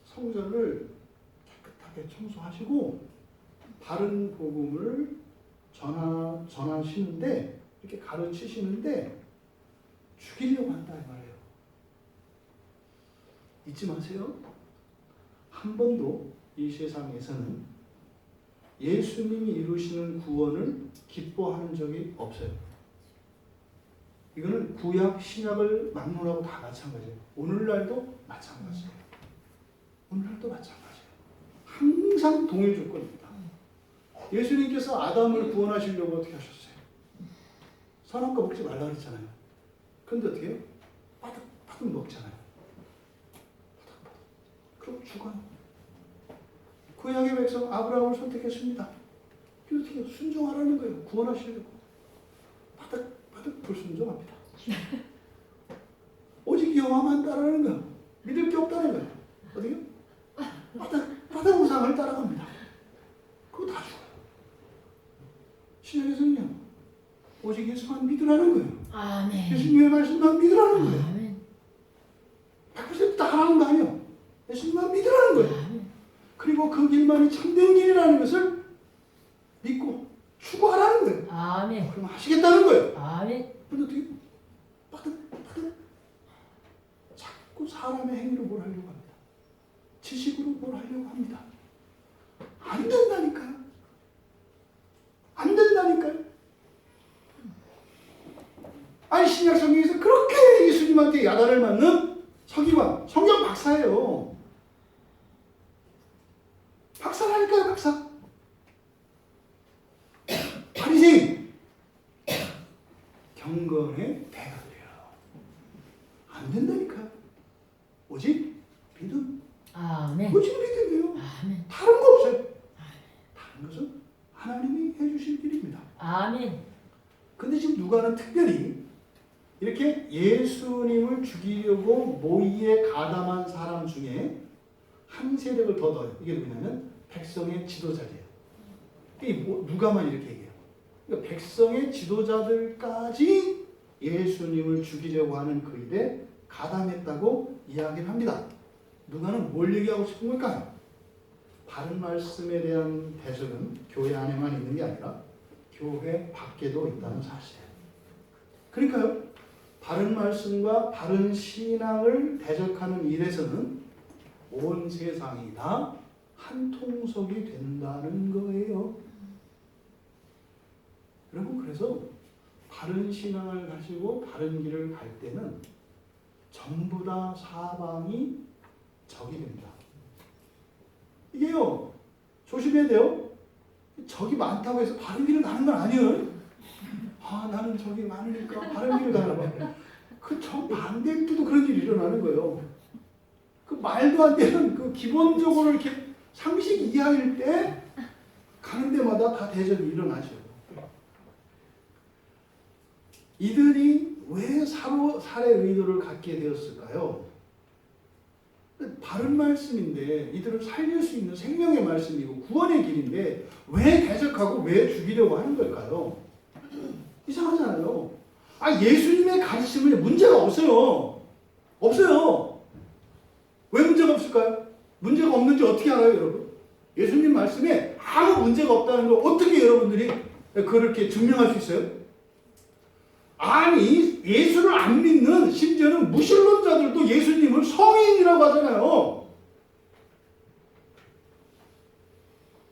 성전을 깨끗하게 청소하시고 바른 복음을 전하시는데 이렇게 가르치시는데 죽이려고 한다 이 말이에요. 잊지 마세요. 한 번도 이 세상에서는 예수님이 이루시는 구원을 기뻐하는 적이 없어요. 이거는 구약, 신약을 막론하고 다 마찬가지예요. 오늘날도 마찬가지예요. 오늘날도 마찬가지예요. 항상 동일 조건입니다. 예수님께서 아담을 구원하시려고 어떻게 하셨어요? 선한 거 먹지 말라 그랬잖아요. 그런데 어떻게 해요? 바득바득 먹잖아요. 바득바득. 그럼 죽어요. 구약의 백성 아브라함을 선택했습니다. 그래서 어떻게 해요? 순종하라는 거예요. 구원하시려고. 바득바득 불순종합니다. 오직 여호와만 따르는 거예요. 믿을 게 없다는 거예요. 어떻게? 바닥 우상을 따라갑니다. 그거 다 죽어요. 신약에서는요. 오직 예수만 믿으라는 거예요. 아멘. 예수님의 말씀만 믿으라는 거예요. 아멘. 100% 따라하는 거 아니에요. 예수님만 믿으라는 거예요. 아멘. 그리고 그 길만이 참된 길이라는 것을 믿고 추구하라는 거예요. 아멘. 그럼 하시겠다는 거예요. 아멘. 근데 어떻게 바득 자꾸 사람의 행위로 뭘 하려고 합니다. 지식으로 뭘 하려고 합니다. 안 된다니까요. 안 된다니까요. 아니 신약 성경에서 그렇게 예수님한테 야단을 맞는 서기관, 성경 박사예요. 박사라니까요, 박사. 바리새인 경건의 대가들이에요. 안 된다니까요. 오직 믿음. 아멘. 오직 믿음이에요. 아멘. 다른 거 없어요. 다른 것은 하나님이 해주실 일입니다. 아멘. 근데 지금 누가는 특별히 이렇게 예수님을 죽이려고 모의에 가담한 사람 중에 한 세력을 더 넣어요. 이게 누구냐면 백성의 지도자들이에요. 누가만 이렇게 얘기해요. 그러니까 백성의 지도자들까지 예수님을 죽이려고 하는 그 일에 가담했다고 이야기를 합니다. 누가는 뭘 얘기하고 싶은 걸까요? 바른 말씀에 대한 대적은 교회 안에만 있는 게 아니라 교회 밖에도 있다는 사실이에요. 그러니까요. 바른 말씀과 바른 신앙을 대적하는 일에서는 온 세상이 다 한 통속이 된다는 거예요. 여러분 그래서 바른 신앙을 가지고 바른 길을 갈 때는 전부 다 사방이 적이 됩니다. 이게요, 조심해야 돼요. 적이 많다고 해서 바른 길을 가는 건 아니에요. 아, 나는 적이 많으니까 바른 길을 가나 봐. 그 정반대도 그런 일이 일어나는 거예요. 그 말도 안 되는 그 기본적으로 이렇게 상식 이하일 때 가는 데마다 다 대적이 일어나죠. 이들이 왜 살해 의도를 갖게 되었을까요? 바른 말씀인데 이들을 살릴 수 있는 생명의 말씀이고 구원의 길인데 왜 대적하고 왜 죽이려고 하는 걸까요? 이상하잖아요. 예수님의 가르침에 문제가 없어요. 없어요. 왜 문제가 없을까요? 문제가 없는지 어떻게 알아요, 여러분? 예수님 말씀에 아무 문제가 없다는 걸 어떻게 여러분들이 그렇게 증명할 수 있어요? 아니, 예수를 안 믿는 심지어는 무신론자들도 예수님을 성인이라고 하잖아요.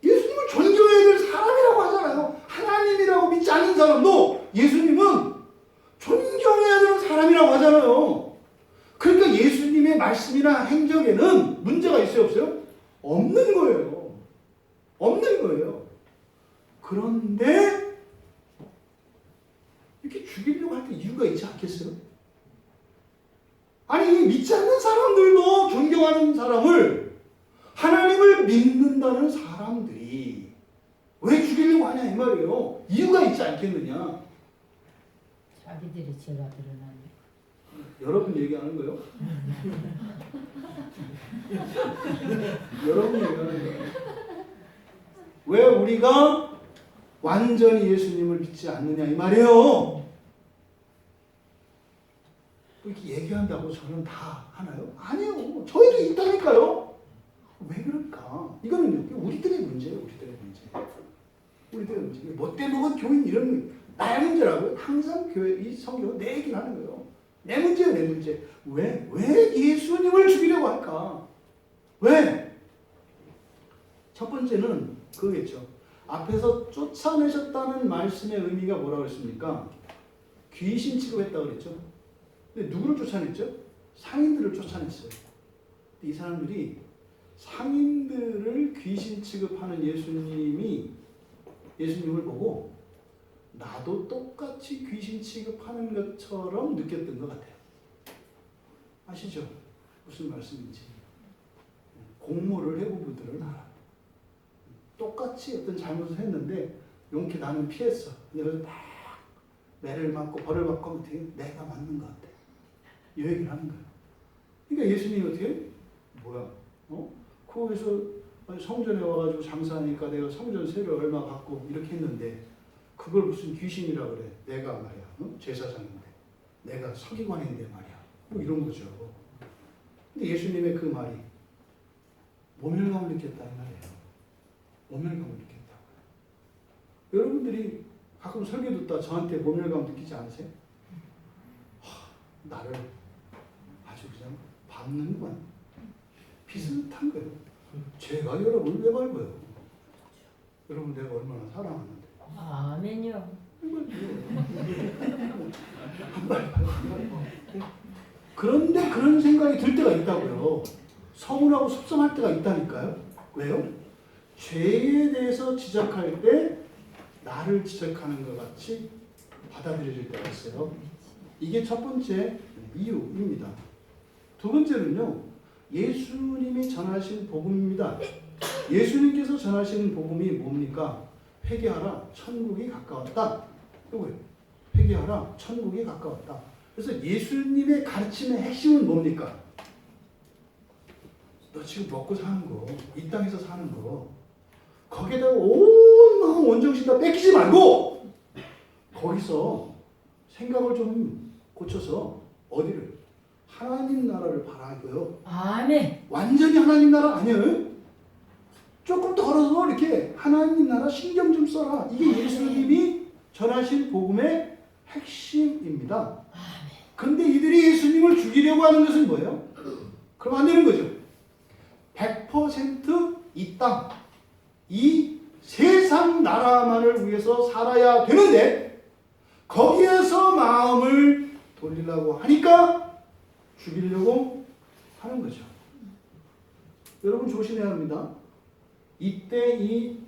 예수님을 존경해야 될 사람이라고 하잖아요. 하나님이라고 믿지 않는 사람도 예수님은 존경해야 되는 사람이라고 하잖아요. 그러니까 예수님의 말씀이나 행적에는 문제가 있어요, 없어요? 없는 거예요. 없는 거예요. 그런데 이렇게 죽이려고 할 때 이유가 있지 않겠어요? 아니, 믿지 않는 사람들도 존경하는 사람을, 하나님을 믿는다는 사람들이 왜 죽이려고 하냐 이 말이에요. 이유가 있지 않겠느냐. 자기들이 죄가 드러나니. 여러분 얘기하는 거예요? 여러분 얘기하는 거예요. 왜 우리가 완전히 예수님을 믿지 않느냐 이 말이에요. 이렇게 얘기한다고 저는 다 하나요? 아니요. 저희도 있다니까요. 왜 그럴까? 이거는 우리들의 문제예요. 우리들의 문제. 우리들의 문제. 못돼 먹은 교인 이런 나의 문제라고요. 항상 교회 이 성경은 내 얘기를 하는 거예요. 내 문제예요. 내 문제. 왜 예수님을 죽이려고 할까? 왜? 첫 번째는 그거겠죠. 앞에서 쫓아내셨다는 말씀의 의미가 뭐라고 그랬습니까? 귀신 취급했다고 그랬죠. 근데 누구를 쫓아냈죠? 상인들을 쫓아냈어요. 이 사람들이 상인들을 귀신 취급하는 예수님을 보고 나도 똑같이 귀신 취급하는 것처럼 느꼈던 것 같아요. 아시죠? 무슨 말씀인지. 공모를 해고부들을 알아. 똑같이 어떤 잘못을 했는데 용케 나는 피했어. 근데 그래서 딱 매를 맞고 벌을 받고 하면 되게 내가 맞는 것 같아. 이 얘기를 하는 거예요. 그러니까 예수님이 어떻게? 뭐야? 거기서 성전에 와가지고 장사하니까 내가 성전 세를 얼마 받고 이렇게 했는데 그걸 무슨 귀신이라 그래. 내가 말이야. 제사장인데. 내가 서기관인데 말이야. 뭐 이런 거죠. 근데 예수님의 그 말이 모멸감을 느꼈다 이 말이에요. 모멸감을 느꼈다고요. 여러분들이 가끔 설교 듣다 저한테 모멸감 느끼지 않으세요? 나를 아주 그냥 밟는구만. 비슷한 거예요. 제가 여러분을 왜 밟아요? 여러분 내가 얼마나 사랑하는데. 아멘요. 그런데 그런 생각이 들 때가 있다고요. 서운하고 속상할 때가 있다니까요. 왜요? 죄에 대해서 지적할 때 나를 지적하는 것 같이 받아들여질 때가 있어요. 이게 첫 번째 이유입니다. 두 번째는요. 예수님이 전하신 복음입니다. 예수님께서 전하시는 복음이 뭡니까? 회개하라, 천국이 가까웠다. 이거예요. 회개하라, 천국이 가까웠다. 그래서 예수님의 가르침의 핵심은 뭡니까? 너 지금 먹고 사는 거, 이 땅에서 사는 거, 거기에다가 온 마음 온정신 다 뺏기지 말고 거기서 생각을 좀 고쳐서 어디를? 하나님 나라를 바라고요. 아멘. 완전히 하나님 나라 아니에요. 조금 덜어서 이렇게 하나님 나라 신경 좀 써라. 이게 예수님이 전하신 복음의 핵심입니다. 그런데 이들이 예수님을 죽이려고 하는 것은 뭐예요? 그럼 안 되는 거죠. 100% 이 땅, 이 세상 나라만을 위해서 살아야 되는데 거기에서 마음을 돌리려고 하니까 죽이려고 하는 거죠. 여러분 조심해야 합니다. 이때 이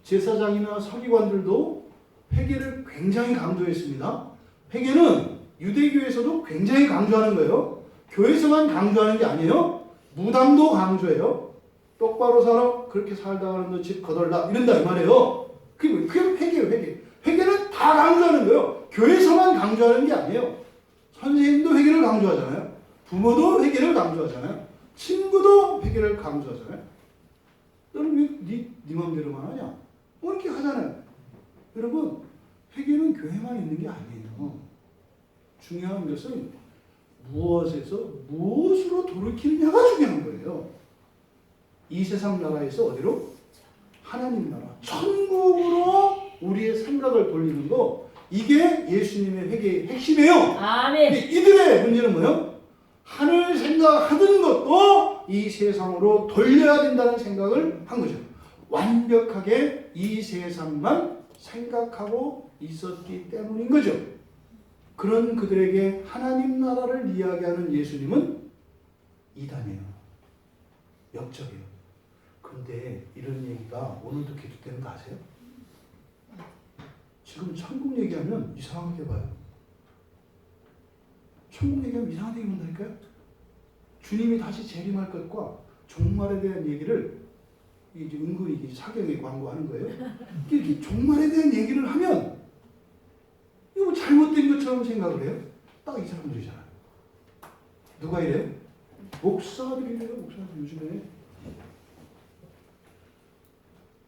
제사장이나 서기관들도 회개를 굉장히 강조했습니다. 회개는 유대교에서도 굉장히 강조하는 거예요. 교회에서만 강조하는 게 아니에요. 무당도 강조해요. 똑바로 살아. 그렇게 살다가는 너 집 거덜나. 이런다 이 말이에요. 그게 회개예요. 회개는 다 강조하는 거예요. 교회에서만 강조하는 게 아니에요. 선생님도 회개를 강조하잖아요. 부모도 회개를 강조하잖아요. 친구도 회개를 강조하잖아요. 너는 왜 네 맘대로만 하냐? 뭐 이렇게 하잖아요. 여러분, 회개는 교회만 있는 게 아니에요. 중요한 것은 무엇으로 돌이키느냐가 중요한 거예요. 이 세상 나라에서 어디로? 하나님 나라, 천국으로 우리의 생각을 돌리는 거, 이게 예수님의 회개의 핵심이에요. 아멘. 이들의 문제는 뭐예요? 하늘 생각하던 것도 이 세상으로 돌려야 된다는 생각을 한 거죠. 완벽하게 이 세상만 생각하고 있었기 때문인 거죠. 그런 그들에게 하나님 나라를 이야기하는 예수님은 이단이에요. 역적이에요. 그런데 이런 얘기가 오늘도 계속되는 거 아세요? 지금 천국 얘기하면 이상하게 봐요. 천국 얘기하면 이상하게 본다니까요. 주님이 다시 재림할 것과 종말에 대한 얘기를 이제 은근히 사경에 광고하는 거예요. 이렇게 종말에 대한 얘기를 하면 이거 뭐 잘못된 것처럼 생각을 해요. 딱 이 사람들이잖아요. 누가 이래요? 목사들이래요. 목사들 요즘에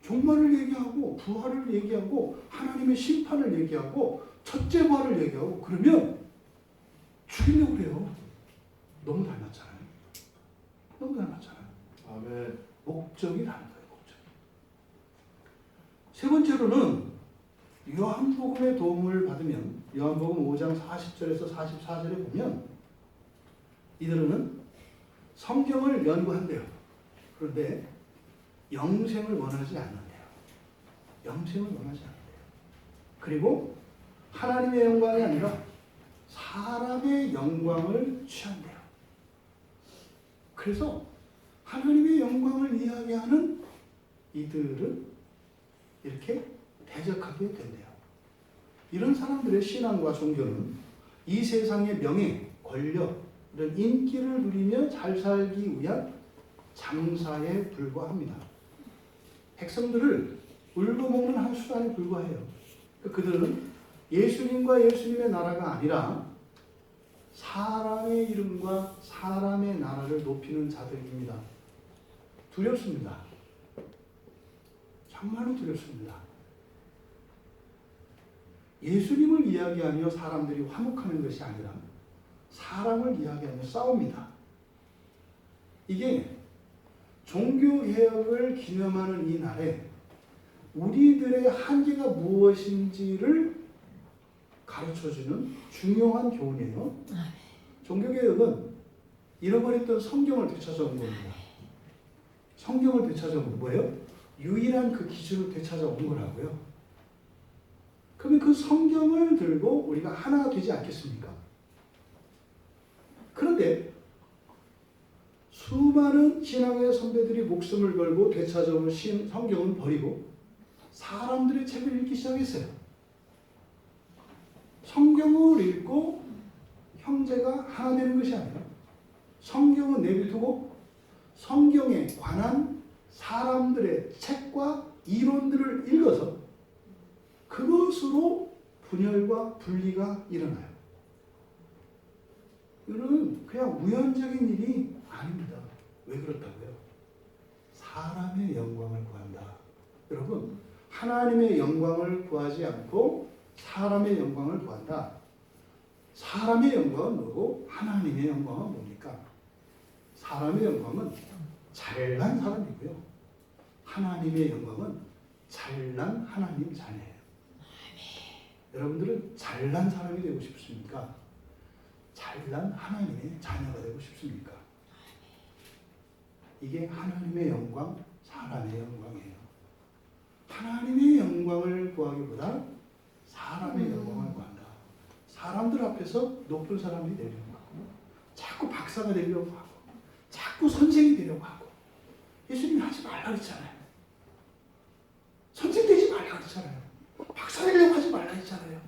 종말을 얘기하고 부활을 얘기하고 하나님의 심판을 얘기하고 첫째 부활을 얘기하고 그러면 죽이려고 그래요. 너무 닮았잖아요. 너무 닮았잖아요. 아멘. 목적이 다른 거예요. 목적이. 세 번째로는 요한복음의 도움을 받으면 요한복음 5장 40절에서 44절에 보면 이들은 성경을 연구한대요. 그런데 영생을 원하지 않는데요. 영생을 원하지 않는데요. 그리고 하나님의 영광이 아니라 사람의 영광을 취한대요. 그래서 하나님의 영광을 이야기하는 이들은 이렇게 대적하게 된대요. 이런 사람들의 신앙과 종교는 이 세상의 명예, 권력, 이런 인기를 누리며 잘 살기 위한 장사에 불과합니다. 백성들을 울고먹는 한 수단에 불과해요. 그들은 예수님과 예수님의 나라가 아니라 사람의 이름과 사람의 나라를 높이는 자들입니다. 두렵습니다. 정말로 두렵습니다. 예수님을 이야기하며 사람들이 화목하는 것이 아니라 사람을 이야기하며 싸웁니다. 이게 종교개혁을 기념하는 이 날에 우리들의 한계가 무엇인지를 가르쳐주는 중요한 교훈이에요. 종교개혁은 잃어버렸던 성경을 되찾아온 겁니다. 성경을 되찾아온 건 뭐예요? 유일한 그 기준을 되찾아온 거라고요. 그러면 그 성경을 들고 우리가 하나가 되지 않겠습니까? 그런데 수많은 신앙의 선배들이 목숨을 걸고 되찾아온 성경은 버리고 사람들의 책을 읽기 시작했어요. 성경을 읽고 형제가 하나 되는 것이 아니라 성경은 내비두고 성경에 관한 사람들의 책과 이론들을 읽어서 그것으로 분열과 분리가 일어나요. 이거는 그냥 우연적인 일이 아닙니다. 왜 그렇다고요? 사람의 영광을 구한다. 여러분, 하나님의 영광을 구하지 않고 사람의 영광을 구한다. 사람의 영광은 뭐고 하나님의 영광은 뭡니까? 사람의 영광은 잘난 사람이고요. 하나님의 영광은 잘난 하나님 자녀예요. 여러분들은 잘난 사람이 되고 싶습니까? 잘난 하나님의 자녀가 되고 싶습니까? 이게 하나님의 영광, 사람의 영광이에요. 하나님의 영광을 구하기보다 사람의 영광을 구한다. 사람들 앞에서 높은 사람이 되려고 하고 자꾸 박사가 되려고 하고 자꾸 선생이 되려고 하고 예수님이 하지 말라 그랬잖아요. 선생 되지 말라 그랬잖아요. 박사 되려고 하지 말라 그랬잖아요.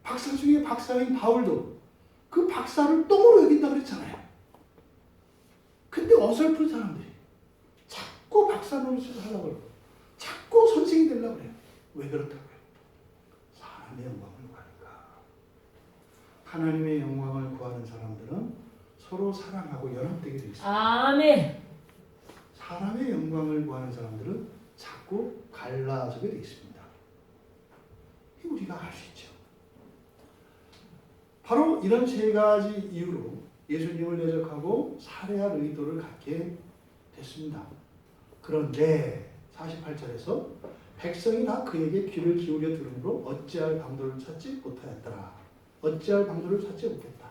박사 중에 박사인 바울도 그 박사를 똥으로 여긴다 그랬잖아요. 근데 어설픈 사람들이 자꾸 박사 노릇을 하려고 그러고 자꾸 선생이 되려고 그래요. 왜 그렇다고요? 사람의 영광을 구하니까. 하나님의 영광을 구하는 사람들은 서로 사랑하고 연합되게 되어 있습니다. 아멘. 사람의 영광을 구하는 사람들은 자꾸 갈라서게 되어 있습니다. 이거 우리가 알 수 있죠. 바로 이런 세 가지 이유로 예수님을 대적하고 살해할 의도를 갖게 됐습니다. 그런데 48절에서 백성이 다 그에게 귀를 기울여 들으므로 어찌할 방도를 찾지 못하였더라. 어찌할 방도를 찾지 못했다.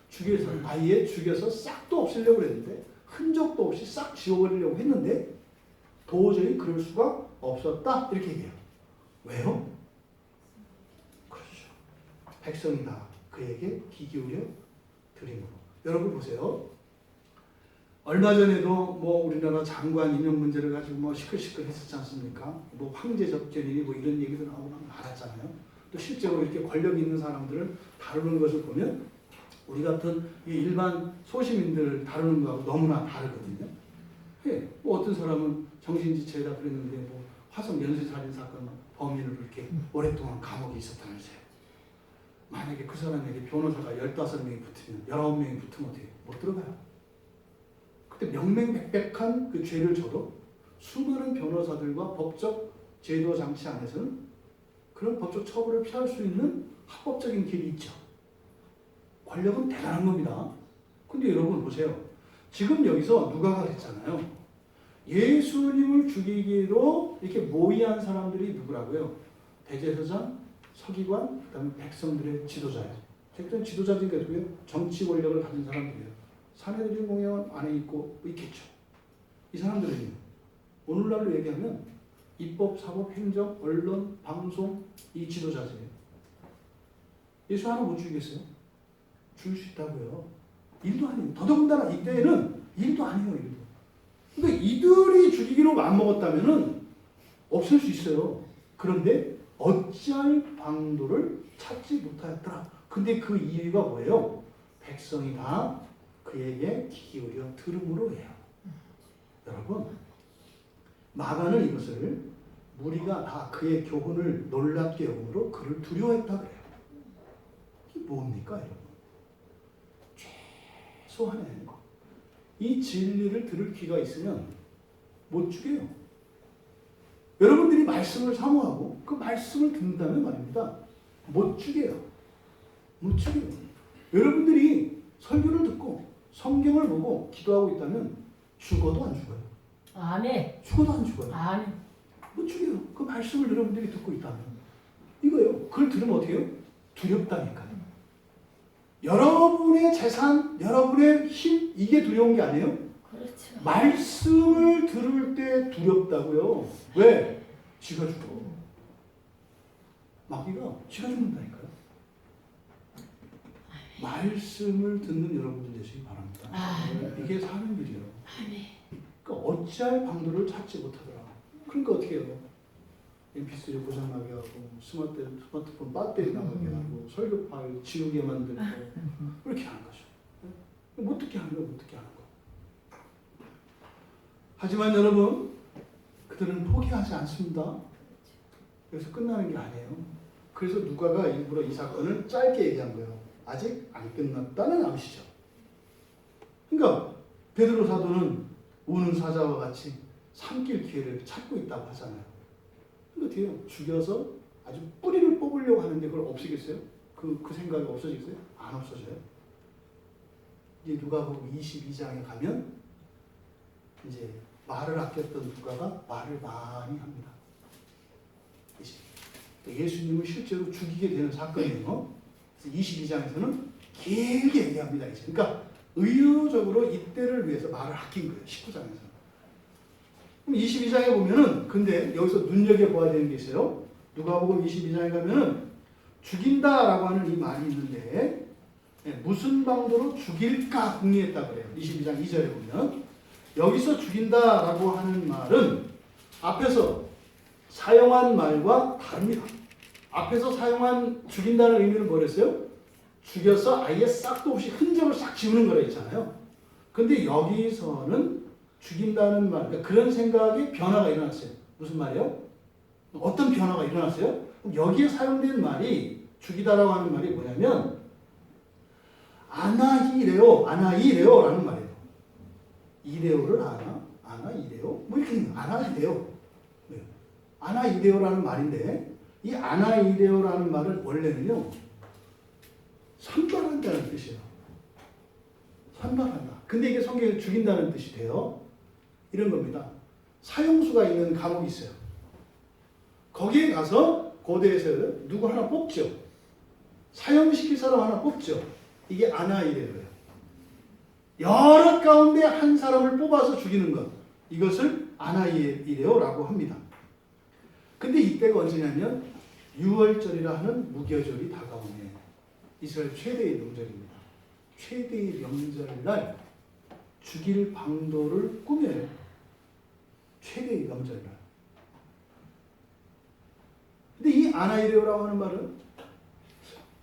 죽여서 아예 죽여서 싹도 없애려고 했는데 흔적도 없이 싹 지워버리려고 했는데 도저히 그럴 수가 없었다. 이렇게 얘기해요. 왜요? 그렇죠. 백성이 다 그에게 귀 기울여 드림으로. 여러분 보세요. 얼마 전에도 뭐 우리나라 장관 임명 문제를 가지고 뭐 시끌시끌 했었지 않습니까? 뭐 황제 접견이니 뭐 이런 얘기도 나오고 많았잖아요. 또 실제로 이렇게 권력 있는 사람들을 다루는 것을 보면 우리 같은 이 일반 소시민들을 다루는 거하고 너무나 다르거든요. 예, 뭐 어떤 사람은 정신지체다 그랬는데 뭐 화성 연쇄살인 사건 범인으로 이렇게 오랫동안 감옥에 있었다면서요. 만약에 그 사람에게 변호사가 15명이 붙으면 19명이 붙으면 어떻게 못 들어가요? 그때 명명백백한 그 죄를 져도 수많은 변호사들과 법적 제도 장치 안에서는 그런 법적 처벌을 피할 수 있는 합법적인 길이 있죠. 권력은 대단한 겁니다. 근데 여러분 보세요. 지금 여기서 누가가 그랬잖아요. 예수님을 죽이기로 이렇게 모의한 사람들이 누구라고요? 대제사장, 서기관, 그다음에 백성들의 지도자예요. 백성 지도자들이 누구예요? 정치 권력을 가진 사람들이에요. 사내들이 공연 안에 있고 있겠죠. 이 사람들은요. 오늘날로 얘기하면 입법, 사법, 행정, 언론, 방송 이 지도자들이에요. 예수 하나 못 죽이겠어요? 죽일 수 있다고요. 일도 아니에요. 더더군다나 이때에는 일도 아니에요. 일도. 그러니까 이들이 죽이기로 마음먹었다면 없앨 수 있어요. 그런데 어찌할 방도를 찾지 못하였더라. 근데 그 이유가 뭐예요? 백성이 다 그에게 귀 기울여 들음으로예요. 여러분, 마가는 이것을 무리가 다 그의 교훈을 놀랍게 여김으로 그를 두려워했다 그래요. 이게 뭡니까, 여러분? 최소한의 이 진리를 들을 귀가 있으면 못 죽여요. 여러분들이 말씀을 사모하고 그 말씀을 듣는다면 말입니다. 못 죽여요. 못 죽여요. 여러분들이 설교를 듣고 성경을 보고 기도하고 있다면 죽어도 안 죽어요. 아멘. 죽어도 안 죽어요. 아멘. 못 죽여요. 그 말씀을 여러분들이 듣고 있다면. 이거예요. 그걸 들으면 어떻게 해요? 두렵다니까요. 여러분의 재산, 여러분의 힘, 이게 두려운 게 아니에요? 그렇죠. 말씀을 들을 때 두렵다고요. 왜? 지가 죽어. 마귀가 지가 죽는다니까요. 말씀을 듣는 여러분들 되시기 바랍니다. 이게 사는 길이에요. 그러니까 어찌할 방도를 찾지 못하더라. 그러니까 어떻게 해요? MP3 고장나게 하고 스마트폰 배터리 나가게 하고 설교 파일 지우게 만들고 이렇게 하는 거죠. 못 듣게 하는 거, 못 듣게 하는 거. 하지만 여러분, 그들은 포기하지 않습니다. 그래서 끝나는 게 아니에요. 그래서 누가가 일부러 이 사건을 짧게 얘기한 거예요. 아직 안 끝났다는 암시죠. 그러니까 베드로 사도는 우는 사자와 같이 삼킬 기회를 찾고 있다고 하잖아요. 그러니까 돼요. 죽여서 아주 뿌리를 뽑으려고 하는데 그걸 없애겠어요? 그 생각이 없어지겠어요? 안 없어져요. 이제 누가복음 22장에 가면 이제 말을 아꼈던 누가가 말을 많이 합니다. 예수님을 실제로 죽이게 되는 사건이에요. 그래서 22장에서는 길게 얘기합니다. 이제. 그러니까 의도적으로 이때를 위해서 말을 아낀 거예요. 19장에서. 그럼 22장에 보면은 근데 여기서 눈여겨봐야 되는 게 있어요. 누가복음 22장에 가면은 죽인다라고 하는 이 말이 있는데 무슨 방도로 죽일까 궁리했다 그래요. 22장 2절에 보면 여기서 죽인다라고 하는 말은 앞에서 사용한 말과 다릅니다. 앞에서 사용한 죽인다는 의미는 뭐랬어요? 죽여서 아예 싹도 없이 흔적을 싹 지우는 거라 했잖아요. 근데 여기서는 죽인다는 말, 그러니까 그런 생각에 변화가 일어났어요. 무슨 말이요? 어떤 변화가 일어났어요? 여기에 사용된 말이 죽이다라고 하는 말이 뭐냐면 아나이레오라는 말이에요. 이레오를 아나이레오? 뭐 이렇게 아나이레오. 아나이레오라는 말인데 이 아나이레오라는 말은 원래는요 선발한다는 뜻이에요. 선발한다. 근데 이게 성경에 죽인다는 뜻이 돼요. 이런 겁니다. 사형수가 있는 감옥이 있어요. 거기에 가서 고대에서 누구 하나 뽑죠. 사형시킬 사람 하나 뽑죠. 이게 아나이레오예요. 여러 가운데 한 사람을 뽑아서 죽이는 것. 이것을 아나이레오라고 합니다. 근데 이때가 언제냐면 6월절이라 하는 무교절이 다가오네. 이스라엘 최대의 명절입니다. 최대의 명절날 죽일 방도를 꾸며요. 최대의 명절날. 근데 이 아나이레오라고 하는 말은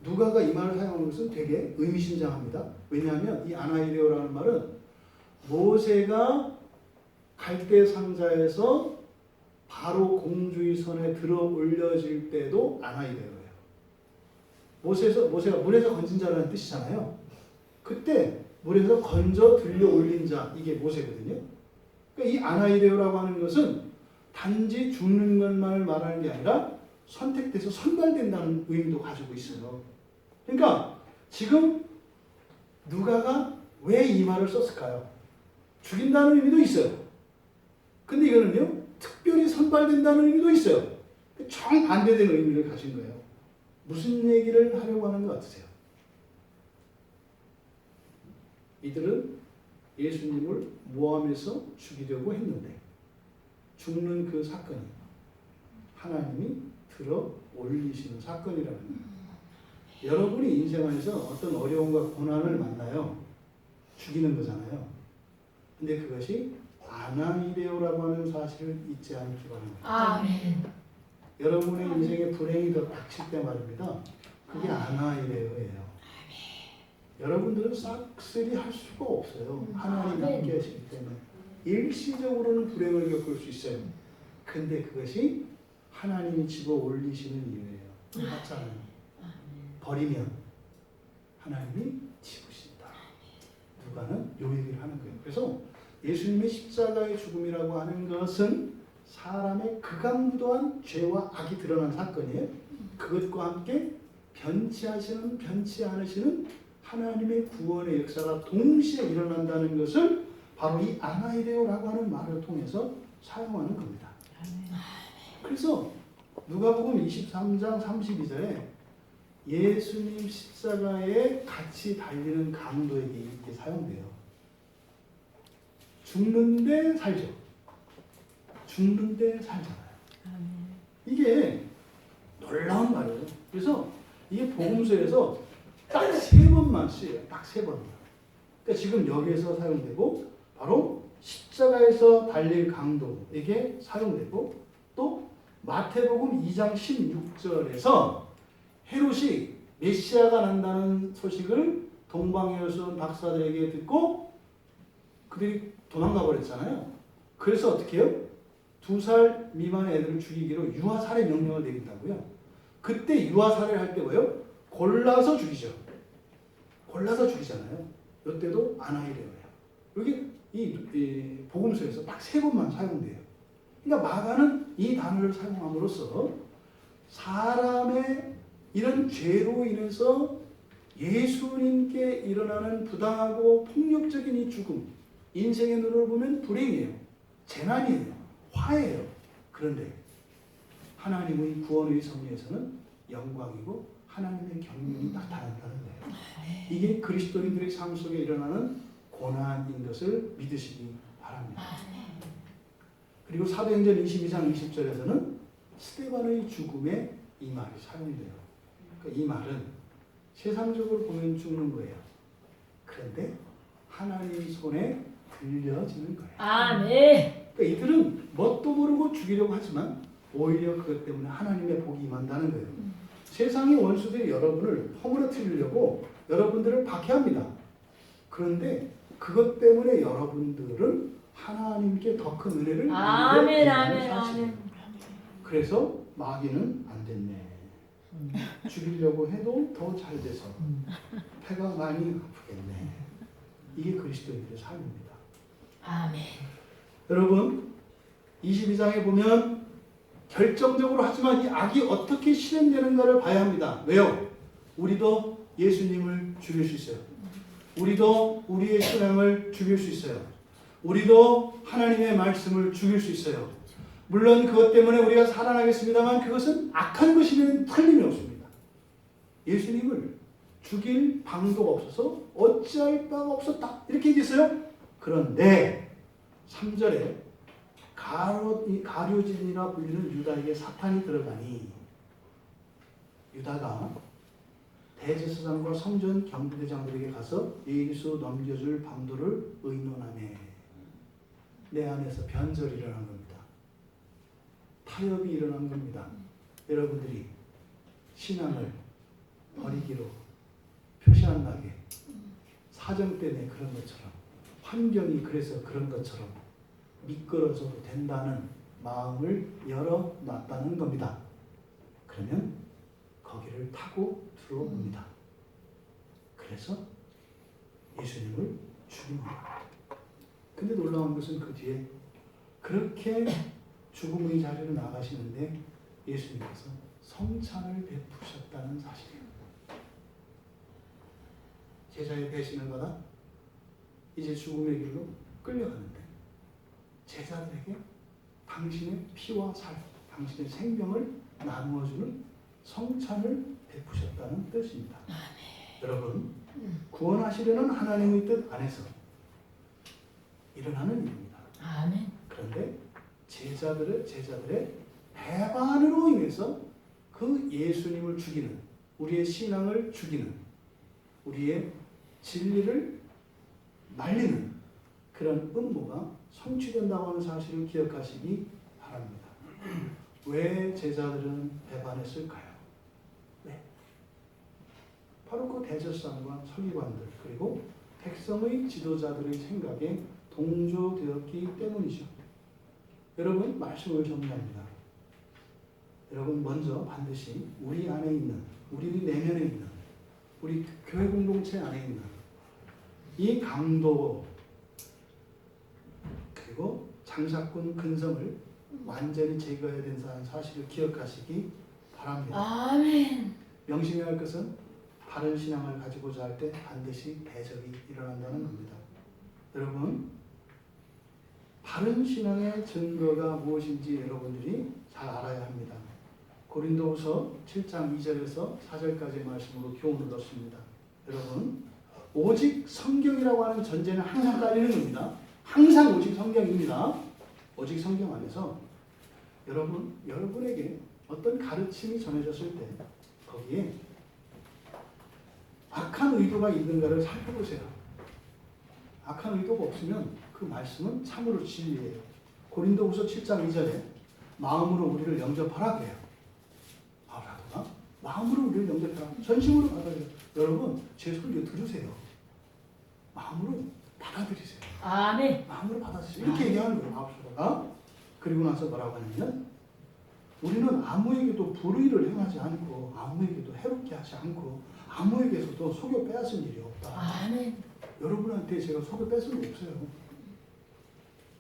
누가가 이 말을 사용하는 것은 되게 의미심장합니다. 왜냐하면 이 아나이레오라는 말은 모세가 갈대 상자에서 바로 공주의 손에 들어 올려질 때도 아나이레오예요. 모세가 물에서 건진 자라는 뜻이잖아요. 그때 물에서 건져 들려 올린 자, 이게 모세거든요. 그러니까 이 아나이레오라고 하는 것은 단지 죽는 것만을 말하는 게 아니라 선택돼서 선발된다는 의미도 가지고 있어요. 그러니까 지금 누가가 왜 이 말을 썼을까요? 죽인다는 의미도 있어요. 근데 이거는요, 특별히 선발된다는 의미도 있어요. 정반대되는 의미를 가진 거예요. 무슨 얘기를 하려고 하는 것 같으세요? 이들은 예수님을 모함해서 죽이려고 했는데 죽는 그 사건이 하나님이 들어 올리시는 사건이라는 거예요. 여러분이 인생 안에서 어떤 어려움과 고난을 만나요. 죽이는 거잖아요. 근데 그것이 아나이레오라고 하는 사실을 잊지 않기 바랍니다. 아멘. 여러분의 인생에 불행이 더 닥칠 때 말입니다. 그게 아나이레오예요. 여러분들은 싹쓸이 할 수가 없어요. 하나님이 함께 하시기 때문에. 일시적으로는 불행을 겪을 수 있어요. 근데 그것이 하나님이 집어 올리시는 이유예요. 맞잖아요. 버리면 하나님이 집으신다. 누가는 요 얘기를 하는 거예요. 그래서 예수님의 십자가의 죽음이라고 하는 것은 사람의 극악무도한 죄와 악이 드러난 사건이에요. 그것과 함께 변치 않으시는 하나님의 구원의 역사가 동시에 일어난다는 것을 바로 이 아나이레오라고 하는 말을 통해서 사용하는 겁니다. 그래서 누가복음 23장 32절에 예수님 십자가에 같이 달리는 강도에게 이렇게 사용돼요. 죽는데 살죠. 죽는데 살잖아요. 이게 놀라운 말이에요. 그래서 이게 복음서에서 딱 3번만 쓰여요. 딱 3번. 그러니까 지금 여기에서 사용되고 바로 십자가에서 달릴 강도에게 사용되고 또 마태복음 2장 16절에서 헤롯이 메시아가 난다는 소식을 동방에서 온 박사들에게 듣고 그들이 도망가 버렸잖아요. 그래서 어떻게 해요? 2살 미만의 애들을 죽이기로 유아살해 명령을 내린다고요. 그때 유아살해를 할 때 뭐예요? 골라서 죽이죠. 골라서 죽이잖아요. 이때도 아나이레오예요. 여기 이 복음서에서 딱 3번만 사용돼요. 그러니까 마가는 이 단어를 사용함으로써 사람의 이런 죄로 인해서 예수님께 일어나는 부당하고 폭력적인 이 죽음, 인생의 눈으로 보면 불행이에요. 재난이에요. 화예요. 그런데 하나님의 구원의 섭리에서는 영광이고 하나님의 경륜이 나타난다는 거예요. 이게 그리스도인들의 삶 속에 일어나는 고난인 것을 믿으시기 바랍니다. 그리고 사도행전 22장 20절에서는 스데반의 죽음에 이 말이 사용돼요. 그러니까 이 말은 세상적으로 보면 죽는 거예요. 그런데 하나님 손에 들려지는 거예요. 아멘. 그러니까 이들은 뭣도 모르고 죽이려고 하지만 오히려 그것 때문에 하나님의 복이 임한다는 거예요. 세상의 원수들이 여러분을 허물어뜨리려고 여러분들을 박해합니다. 그런데 그것 때문에 여러분들은 하나님께 더 큰 은혜를 아멘, 누리게 아멘, 되는 사실이에요. 아멘. 그래서 마귀는 안 됐네. 죽이려고 해도 더 잘 돼서 패가 많이 아프겠네. 이게 그리스도인들의 삶입니다. 아멘. 여러분 22장에 보면 결정적으로 하지만 이 악이 어떻게 실행되는가를 봐야 합니다. 왜요? 우리도 예수님을 죽일 수 있어요. 우리도 우리의 신앙을 죽일 수 있어요. 우리도 하나님의 말씀을 죽일 수 있어요. 물론 그것 때문에 우리가 살아나겠습니다만 그것은 악한 것이면 틀림이 없습니다. 예수님을 죽일 방도가 없어서 어찌할 바가 없었다. 이렇게 얘기했어요. 그런데 3절에 가룟진이라 불리는 유다에게 사탄이 들어가니 유다가 대제사장과 성전 경비대장들에게 가서 예수 넘겨줄 방도를 의논하네. 내 안에서 변절이 일어난 겁니다. 타협이 일어난 겁니다. 여러분들이 신앙을 버리기로 표시한다게 사정 때문에 그런 것처럼 환경이 그래서 그런 것처럼 미끄러져도 된다는 마음을 열어놨다는 겁니다. 그러면 거기를 타고 들어옵니다. 그래서 예수님을 죽입니다. 근데 놀라운 것은 그 뒤에 그렇게 죽음의 자리로 나가시는데 예수님께서 성찬을 베푸셨다는 사실이에요. 제자의 배신을 받아 이제 죽음의 길로 끌려가는데 제자들에게 당신의 피와 살, 당신의 생명을 나누어주는 성찬을 베푸셨다는 뜻입니다. 여러분, 구원하시려는 하나님의 뜻 안에서 일어나는 일입니다. 아멘. 그런데 제자들의 배반으로 인해서 그 예수님을 죽이는, 우리의 신앙을 죽이는, 우리의 진리를 말리는 그런 음모가 성취된다고 하는 사실을 기억하시기 바랍니다. 왜 제자들은 배반했을까요? 네. 바로 그 대제사장과 서기관들 그리고 백성의 지도자들의 생각에 동조되었기 때문이죠. 여러분 말씀을 정리합니다. 여러분 먼저 반드시 우리 안에 있는, 우리 내면에 있는, 우리 교회 공동체 안에 있는 이 강도 그리고 장사꾼 근성을 완전히 제거해야 된다는 사실을 기억하시기 바랍니다. 아멘. 명심해야 할 것은 바른 신앙을 가지고자 할 때 반드시 대적이 일어난다는 겁니다. 여러분 바른 신앙의 증거가 무엇인지 여러분들이 잘 알아야 합니다. 고린도후서 7장 2절에서 4절까지의 말씀으로 교훈을 얻습니다. 여러분 오직 성경이라고 하는 전제는 항상 깔리는 겁니다. 항상 오직 성경입니다. 오직 성경 안에서 여러분에게 어떤 가르침이 전해졌을 때 거기에 악한 의도가 있는가를 살펴보세요. 악한 의도가 없으면 그 말씀은 참으로 진리예요. 고린도후서 7장 2절에 마음으로 우리를 영접하라 그래요. 바울사도가 마음으로 우리를 영접하라. 전심으로 받아들여요. 여러분 제 소리 들으세요. 마음으로 받아들이세요. 아멘. 마음으로 받아들이세요. 이렇게 얘기하는 거예요. 바울사도가. 그리고 나서 뭐라고 하냐면 우리는 아무에게도 불의를 행하지 않고 아무에게도 해롭게 하지 않고 아무에게서도 속여 빼앗을 일이 없다. 아멘. 여러분한테 제가 속여 뺏은 거 없어요.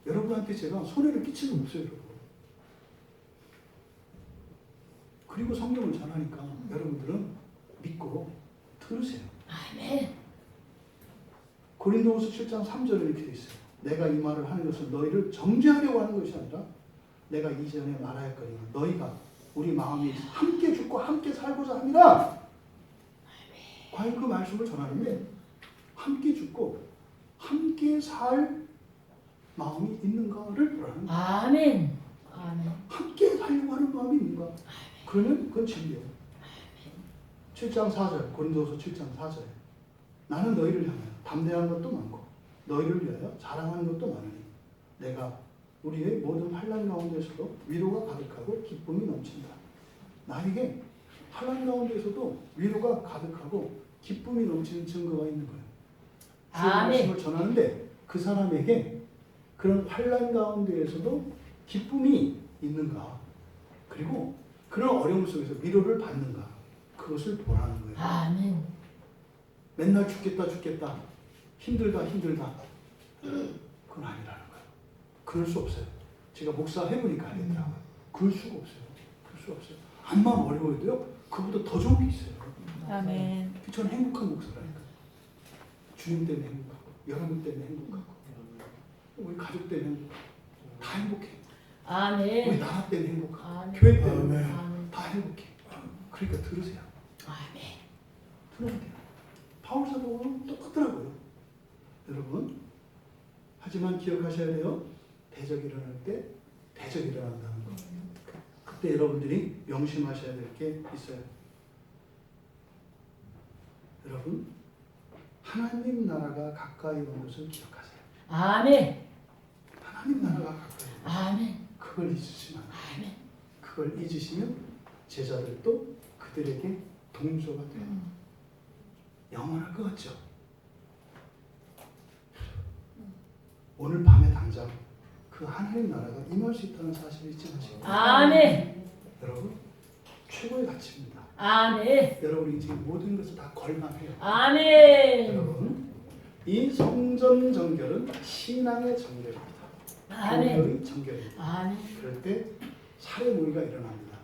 여러분한테 제가 손해를 끼치는 거 없어요. 여러분. 그리고 성경을 전하니까 여러분들은 믿고 들으세요. 아멘. 고린도후서 7장 3절에 이렇게 되어 있어요. 내가 이 말을 하는 것은 너희를 정죄하려고 하는 것이 아니라 내가 이전에 말하였거니와 너희가 우리 마음이 함께 죽고 함께 살고자 합니다. 과연 그 말씀을 전하는데 함께 죽고 함께 살 마음이 있는가를 보라는 거예요. 아멘. 아멘. 함께 살려고 하는 마음이 있는가? 그러면 그건 진리예요. 7장 4절, 고린도서 7장 4절. 나는 너희를 향하여 담대한 것도 많고 너희를 위하여 자랑하는 것도 많으니 내가 우리의 모든 환난 가운데서도 위로가 가득하고 기쁨이 넘친다. 나에게 환난 가운데서도 위로가 가득하고 기쁨이 넘치는 증거가 있는 거예요. 주의 아멘. 말씀을 전하는데 그 사람에게 그런 환난 가운데에서도 기쁨이 있는가? 그리고 그런 어려움 속에서 위로를 받는가? 그것을 보라는 거예요. 아멘. 맨날 죽겠다 힘들다 그건 아니라는 거예요. 그럴 수 없어요. 제가 목사 해보니까 알겠더라고요. 그럴 수가 없어요. 그럴 수 없어요. 암만 어려워도요. 그보다 더 좋은 게 있어요. 아멘. 저는 행복한 목사라니까요. 주님 때문에 행복하고 여러분 때문에 행복하고 우리 가족 때문에 행복하고 다 행복해. 우리 아멘. 나라 때문에 행복하고 아멘. 교회 때문에 아멘. 다 행복해. 그러니까 들으세요. 아멘. 들어야 돼요. 바울 사도는 똑같더라고요. 여러분, 하지만 기억하셔야 돼요. 대적이 일어날 때 대적이 일어난다는 거. 그때 여러분들이 명심하셔야 될 게 있어요. 여러분, 하나님 나라가 가까이 온 것을 기억하세요. 아멘. 하나님 나라가 가까이 온 것. 아멘. 그걸 잊으시면 안 돼요. 아멘. 그걸 잊으시면 제자들도 그들에게 동조가 돼요. 영원할 것 같죠? 오늘 밤에 당장 그 하나님 나라가 임할 수 있다는 사실을 잊지 마시고 아멘. 여러분 최고의 가치입니다. 아멘. 여러분 인생 모든 것을 다 걸만해요. 아멘. 여러분 이 성전 정결은 신앙의 정결입니다. 아멘. 교회의 정결입니다. 아멘. 그럴 때 살해 모의가 일어납니다.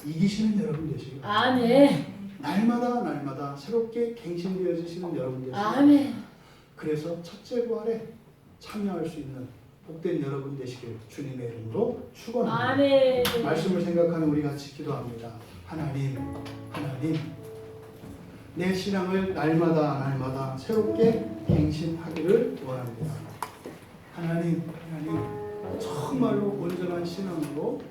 이기시는 여러분 되시기 바랍니다. 아멘. 날마다 새롭게 갱신되어지시는 여러분 되시기 바랍니다. 아멘. 그래서 첫째 부활에 참여할 수 있는 복된 여러분 되시길 주님의 이름으로 축원합니다. 아멘. 말씀을 생각하는 우리 같이 기도합니다. 하나님, 내 신앙을 날마다 새롭게 갱신하기를 원합니다. 하나님, 정말로 온전한 신앙으로